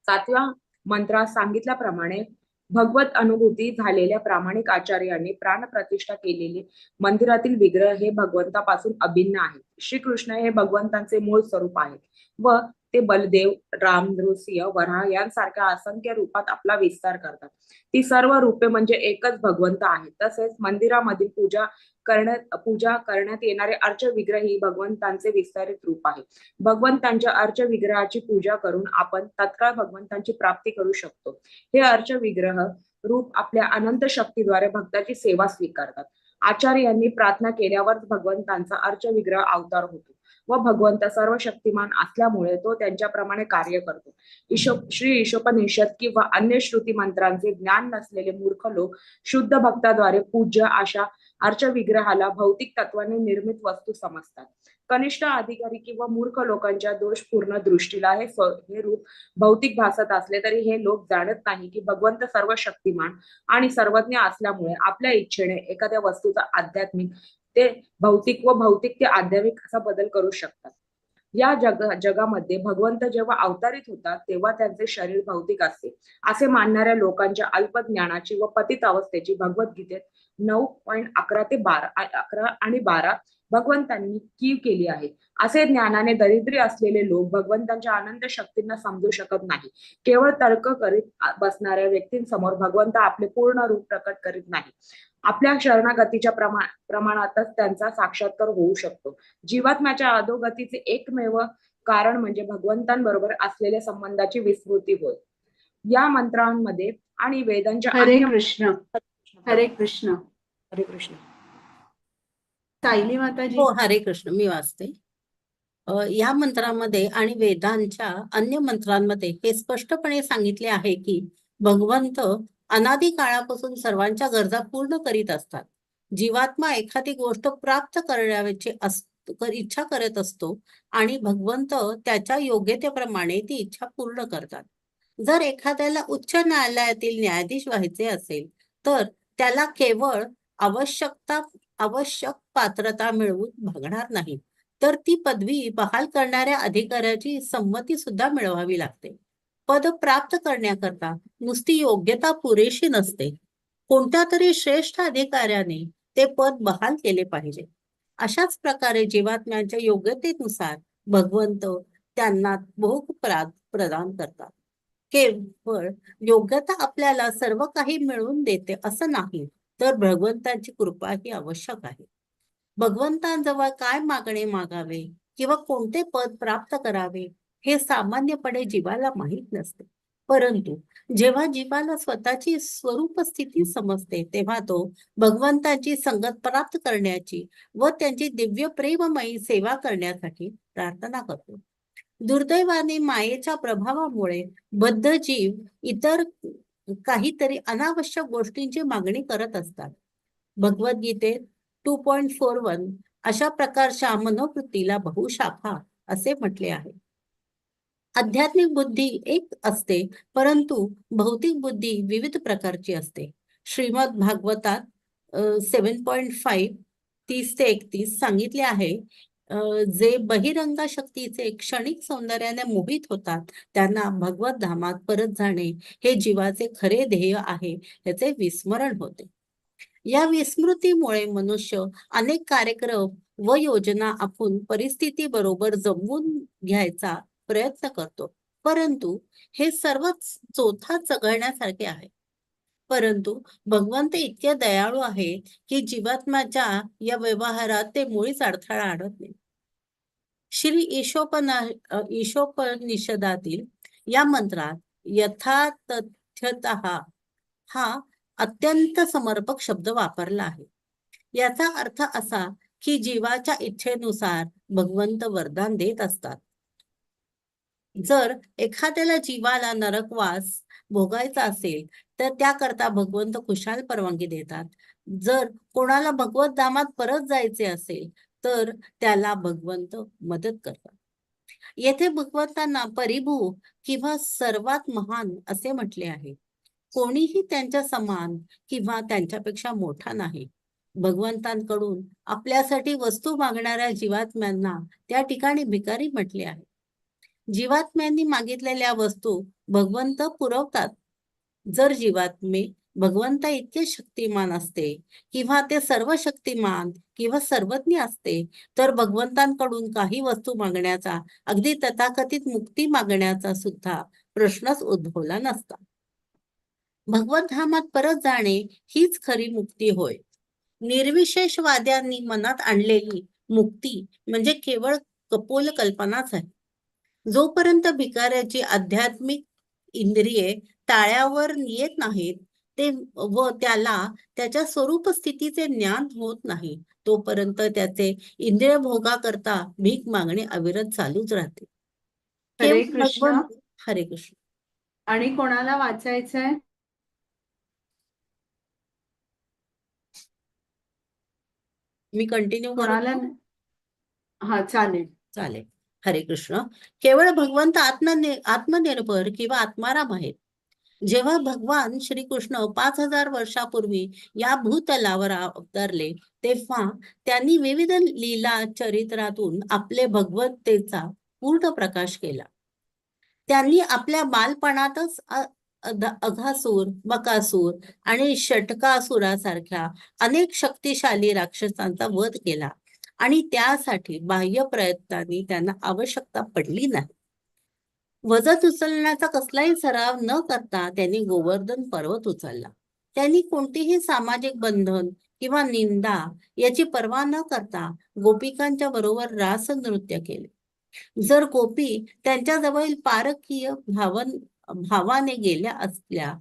7व्या मंत्रात सांगितल्याप्रमाणे भगवत अनुभूती झालेल्या प्रामाणिक आचार्यांनी प्राणप्रतिष्ठा केलेले मंदिरातील विग्रह हे भगवंतापासून अभिन्न आहेत. श्रीकृष्ण हे भगवंतांचे मूळ स्वरूप आहेत व ते बलदेव, राम, नृसिंह, वराह यांसारख्या असंख्य रूपात आपला विस्तार करतात. ती सर्व रूपे म्हणजे एकच भगवंत आहेत. तसेच मंदिरामधील पूजा करण्यात येणारे अर्च विग्रह ही भगवंतांचे विस्तारित रूप आहे. भगवंतांच्या अर्च विग्रहाची पूजा करून आपण तत्काळ भगवंतांची प्राप्ती करू शकतो. हे अर्च विग्रह रूप आपल्या अनंत शक्तीद्वारे भक्ताची सेवा स्वीकारतात. आचार्यांनी प्रार्थना केल्यावर भगवंतांचा अर्च विग्रह अवतार होतो व भगवंत सर्व शक्तिमान असल्यामुळे तो त्यांच्याप्रमाणे कार्य करतो. श्री ईशोपनिषद किंवा अन्य श्रुती मंत्रांचे ज्ञान नसलेले मूर्ख लोक शुद्ध भक्ताद्वारे पूज्य अशा अर्च विग्रहाला भौतिक तत्वाने निर्मित वस्तू समजतात. कनिष्ठ अधिकारी किंवा मूर्ख लोकांच्या दोषपूर्ण दृष्टीला हे रूप भौतिक भासत असले तरी हे लोक जाणत नाही की भगवंत सर्व शक्तिमान आणि सर्वज्ञ असल्यामुळे आपल्या इच्छेने एखाद्या वस्तूचा आध्यात्मिक ते भौतिक व भौतिक ते आध्यात्मिक असा बदल करू शकतात. या जगामध्ये भगवंत जेव्हा अवतरित होतात तेव्हा त्यांचे शरीर भौतिक असते असे मानणाऱ्या लोकांच्या अल्पज्ञानाची व पतित अवस्थेची भगवद्गीतेत 9.11 ते 11 आणि 12 भगवंतांनी कीव केली आहे. असे ज्ञानाने दरिद्री असलेले लोक भगवंतांच्या अनंत शक्तींना समजू शकत नाही. केवळ तर्क करीत बसणाऱ्या व्यक्तींसमोर भगवंत आपले पूर्ण रूप प्रकट करीत नाही. आपल्या शरणागतीच्या प्रमाणातच त्यांचा साक्षात्कार होऊ शकतो. जीवात्म्याच्या अधोगतीचे एकमेव कारण म्हणजे भगवंतांबरोबर असलेल्या संबंधाची विस्मृती होय. या मंत्रांमध्ये आणि वेदांच्या हरे अन्य कृष्ण हरे कृष्ण. हरे कृष्ण. सायली माताजी. हो, हरे कृष्ण. मी वाचते. या मंत्रामध्ये आणि वेदांच्या अन्य मंत्रांमध्ये हे स्पष्टपणे सांगितले आहे की भगवंत अनादी काळापासून सर्वांच्या गरजा पूर्ण करीत असतात. जीवात्मा एखादी गोष्ट प्राप्त करण्याची इच्छा करत असतो आणि भगवंत त्याच्या योग्यतेप्रमाणे ती इच्छा पूर्ण करतात. जर एखाद्याला उच्च न्यायालयातील न्यायाधीश व्हायचे असेल तर त्याला केवळ आवश्यक पात्रता मिळवून भागणार नाही, तर ती पदवी बहाल करणाऱ्या अधिकाऱ्याची संमती सुद्धा मिळवावी लागते. पद प्राप्त करण्याकरता नुसती योग्यता पुरेशी नसते. कोणत्या तरी श्रेष्ठ अधिकाऱ्याने ते पद बहाल केले पाहिजे. अशाच प्रकारे जीवात्म्यांच्या योग्यतेनुसार भगवंत त्यांना भोग प्रदान करतात. केवळ योग्यता आपल्याला सर्व काही मिळवून देते असं नाही, तर भगवंताची कृपा ही आवश्यक आहे. भगवंतांजवळ काय मागणे मागावे किंवा कोणते पद प्राप्त करावे हे सामान्यपणे जीवाला माहीत नसते. परंतु जेव्हा जीवाला स्वतःची स्वरूप स्थिती समजते तेव्हा तो भगवंताची संगत प्राप्त करण्याची व त्यांची दिव्य प्रेममयी सेवा करण्यासाठी प्रार्थना करतो. दुर्दैवाने मायेच्या प्रभावामुळे बद्ध जीव इतर काहीतरी अनावश्यक गोष्टींची मागणी करत असतात. भगवद्गीतेत 2.41 अशा प्रकारच्या मनोवृत्तीला बहुशाखा असे म्हटले आहे. आध्यात्मिक बुद्धी एक असते, परंतु भौतिक बुद्धी विविध प्रकारची असते. श्रीमद भागवतात 7.5 30 ते 31 सांगितले आहे, जे बहिरंगा शक्तीचे क्षणिक सौंदर्याने मोहित होतात त्यांना भगवत धामात परत जाणे हे जीवाचे खरे ध्येय आहे याचे विस्मरण होते. या विस्मृतीमुळे मनुष्य अनेक कार्यक्रम व योजना आखून परिस्थिती बरोबर जमवून घ्यायचा प्रयत्न करतो, परंतु हे सर्वच चोथा चघळण्यासारखे आहे. परंतु भगवंत इतके दयाळू आहे की जीवात्म्याच्या या व्यवहारात ते मुळीच अडथळा आणत नाही. श्री ईशोपनिषदातील या मंत्रात यथातथ्यतः हा अत्यंत समर्पक शब्द वापरला आहे. याचा अर्थ असा की जीवाच्या इच्छेनुसार भगवंत वरदान देत असतात. जर एखाद्याला जीवाला नरकवास भोगायचा असेल तर त्याकरता भगवंत खुशाल परवानगी देतात. जर कोणाला भगवत धामात परत जायचे असेल तर त्याला भगवंत मदत करतात. येथे भगवंतांना परिभू किंवा सर्वात महान असे म्हटले आहे. कोणीही त्यांच्या समान किंवा त्यांच्यापेक्षा मोठा नाही. भगवंतांकडून आपल्यासाठी वस्तू मागणाऱ्या जीवात्म्यांना त्या ठिकाणी भिकारी म्हटले आहे. जीवात्म्यांनी मागितलेल्या वस्तू भगवंत पुरवतात. जर जीवात्मे भगवंत इतके शक्तिमान असते किंवा ते सर्व शक्तिमान किंवा सर्वज्ञ असते तर भगवंतांकडून काही वस्तू मागण्याचा, अगदी तथाकथित मुक्ती मागण्याचा सुद्धा प्रश्नच उद्भवला नसता. भगवत धामात परत जाणे हीच खरी मुक्ती होय. निर्विशेषवाद्यांनी मनात आणलेली मुक्ती म्हणजे केवळ कपोल कल्पनाच आहे. जोपर्यंत भिकाऱ्याची आध्यात्मिक इंद्रिये ताळ्यावर येत नाहीत ते व त्याला त्याच्या स्वरूप स्थितीचे ज्ञान होत नाही तोपर्यंत त्याचे इंद्रिय भोगा करता भीक मागणे अविरत चालूच राहते. हरे केवळ कृष्ण. भगवंत हरे कृष्ण. आणि कोणाला वाचायचंय? मी कंटिन्यू कोणाला? करू? हा, चालेल. चालेल. हरे कृष्ण. केवळ भगवंत आत्मनिर्भर किंवा आत्माराम आहेत. जेव्हा भगवान श्रीकृष्ण 5000 वर्षापूर्वी या भूतलावर अवतरले तेव्हा त्यांनी विविध लीला चरित्रातून आपले भगवत्तेचा पूर्ण प्रकाश केला. त्यांनी आपल्या बालपणातच अघासूर, बकासूर आणि षटकासुरासारख्या अनेक शक्तिशाली राक्षसांचा वध केला आणि त्यासाठी बाह्य प्रयत्नांनी त्यांना आवश्यकता पडली नाही. वजन उचलण्याचा कसलाही सराव न करता त्यांनी गोवर्धन पर्वत उचलला. त्यांनी कोणतीही सामाजिक बंधन किंवा निंदा याची पर्वा न करता गोपिकांच्या बरोबर रास नृत्य केले. जर गोपी त्यांच्याजवळ पारकीय भावाने गेल्या असल्या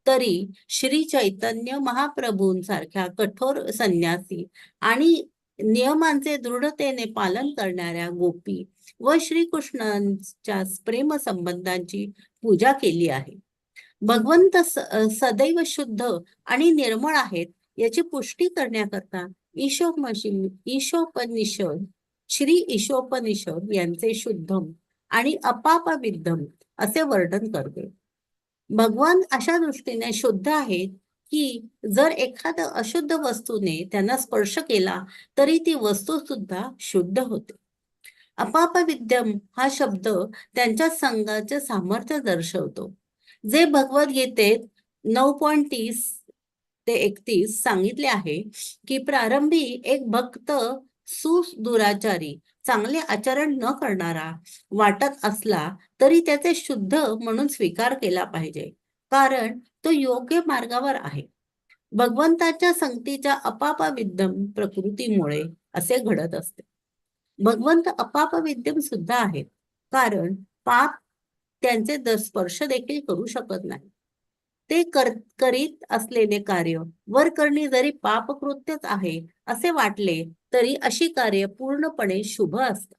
तरी श्री चैतन्य महाप्रभूंसारख्या कठोर संन्यासी आणि नियमांचे दृढतेने पालन करणाऱ्या गोपी व श्रीकृष्णांच्या प्रेम संबंधांची पूजा केली आहे. भगवंत सदैव शुद्ध आणि निर्मळ आहेत याची पुष्टी करण्याकरता ईशोपनिषद श्री ईशोपनिषद यांचे शुद्धम आणि अपापविद्धम असे वर्णन करते. भगवान अशा दृष्टीने शुद्ध आहेत की जर एखाद्या अशुद्ध वस्तूने त्यांना स्पर्श केला तरी ती वस्तू सुद्धा शुद्ध होते. अपापविद्यम हा शब्द त्यांच्या संघाचे सामर्थ्य दर्शवतो. जे भगवद्गीतेत 9.30 ते 31 सांगितले आहे की प्रारंभी एक भक्त सुदुराचारी चांगले आचरण न करणारा वाटत असला तरी त्याचे शुद्ध म्हणून स्वीकार केला पाहिजे, कारण तो योग्य मार्गावर आहे. भगवंताच्या संगतीच्या अपापविद्यम प्रकृतीमुळे असे घडत असते. भगवंत अपापविद्यम सुद्धा आहेत, कारण पाप त्यांचे स्पर्श देखील करू शकत नाही. ते करीत असलेले कार्य वरकरणी जरी पापकृत्यच आहे असे वाटले तरी अशी कार्य पूर्णपणे शुभ असतात,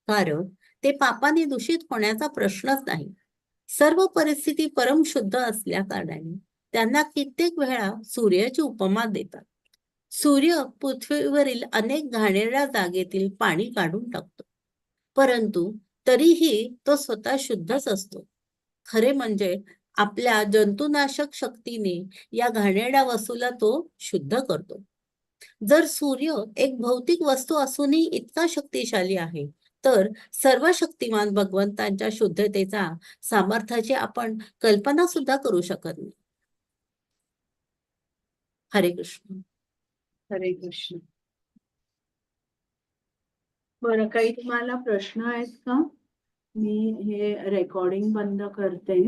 कारण ते पापाने दूषित होण्याचा प्रश्नच नाही. सर्व परिस्थिती परम शुद्ध असल्या कारणाने त्यांना कित्येक वेळा सूर्याची उपमा देतात. सूर्य पृथ्वीवरील अनेक घाणेरड्या जागेतील पाणी काढून टाकतो, परंतु तरीही तो स्वतः शुद्धच असतो. खरे म्हणजे आपल्या जंतुनाशक शक्तीने या घाणेरड्या वस्तूला तो शुद्ध करतो. जर सूर्य एक भौतिक वस्तू असूनही इतका शक्तिशाली आहे तर सर्व शक्तिमान भगवंतांच्या शुद्धतेचा सामर्थ्याची आपण कल्पना सुद्धा करू शकत नाही. हरे कृष्ण. हरे कृष्ण. बरं, काही तुम्हाला प्रश्न आहेत का? मी हे रेकॉर्डिंग बंद करते.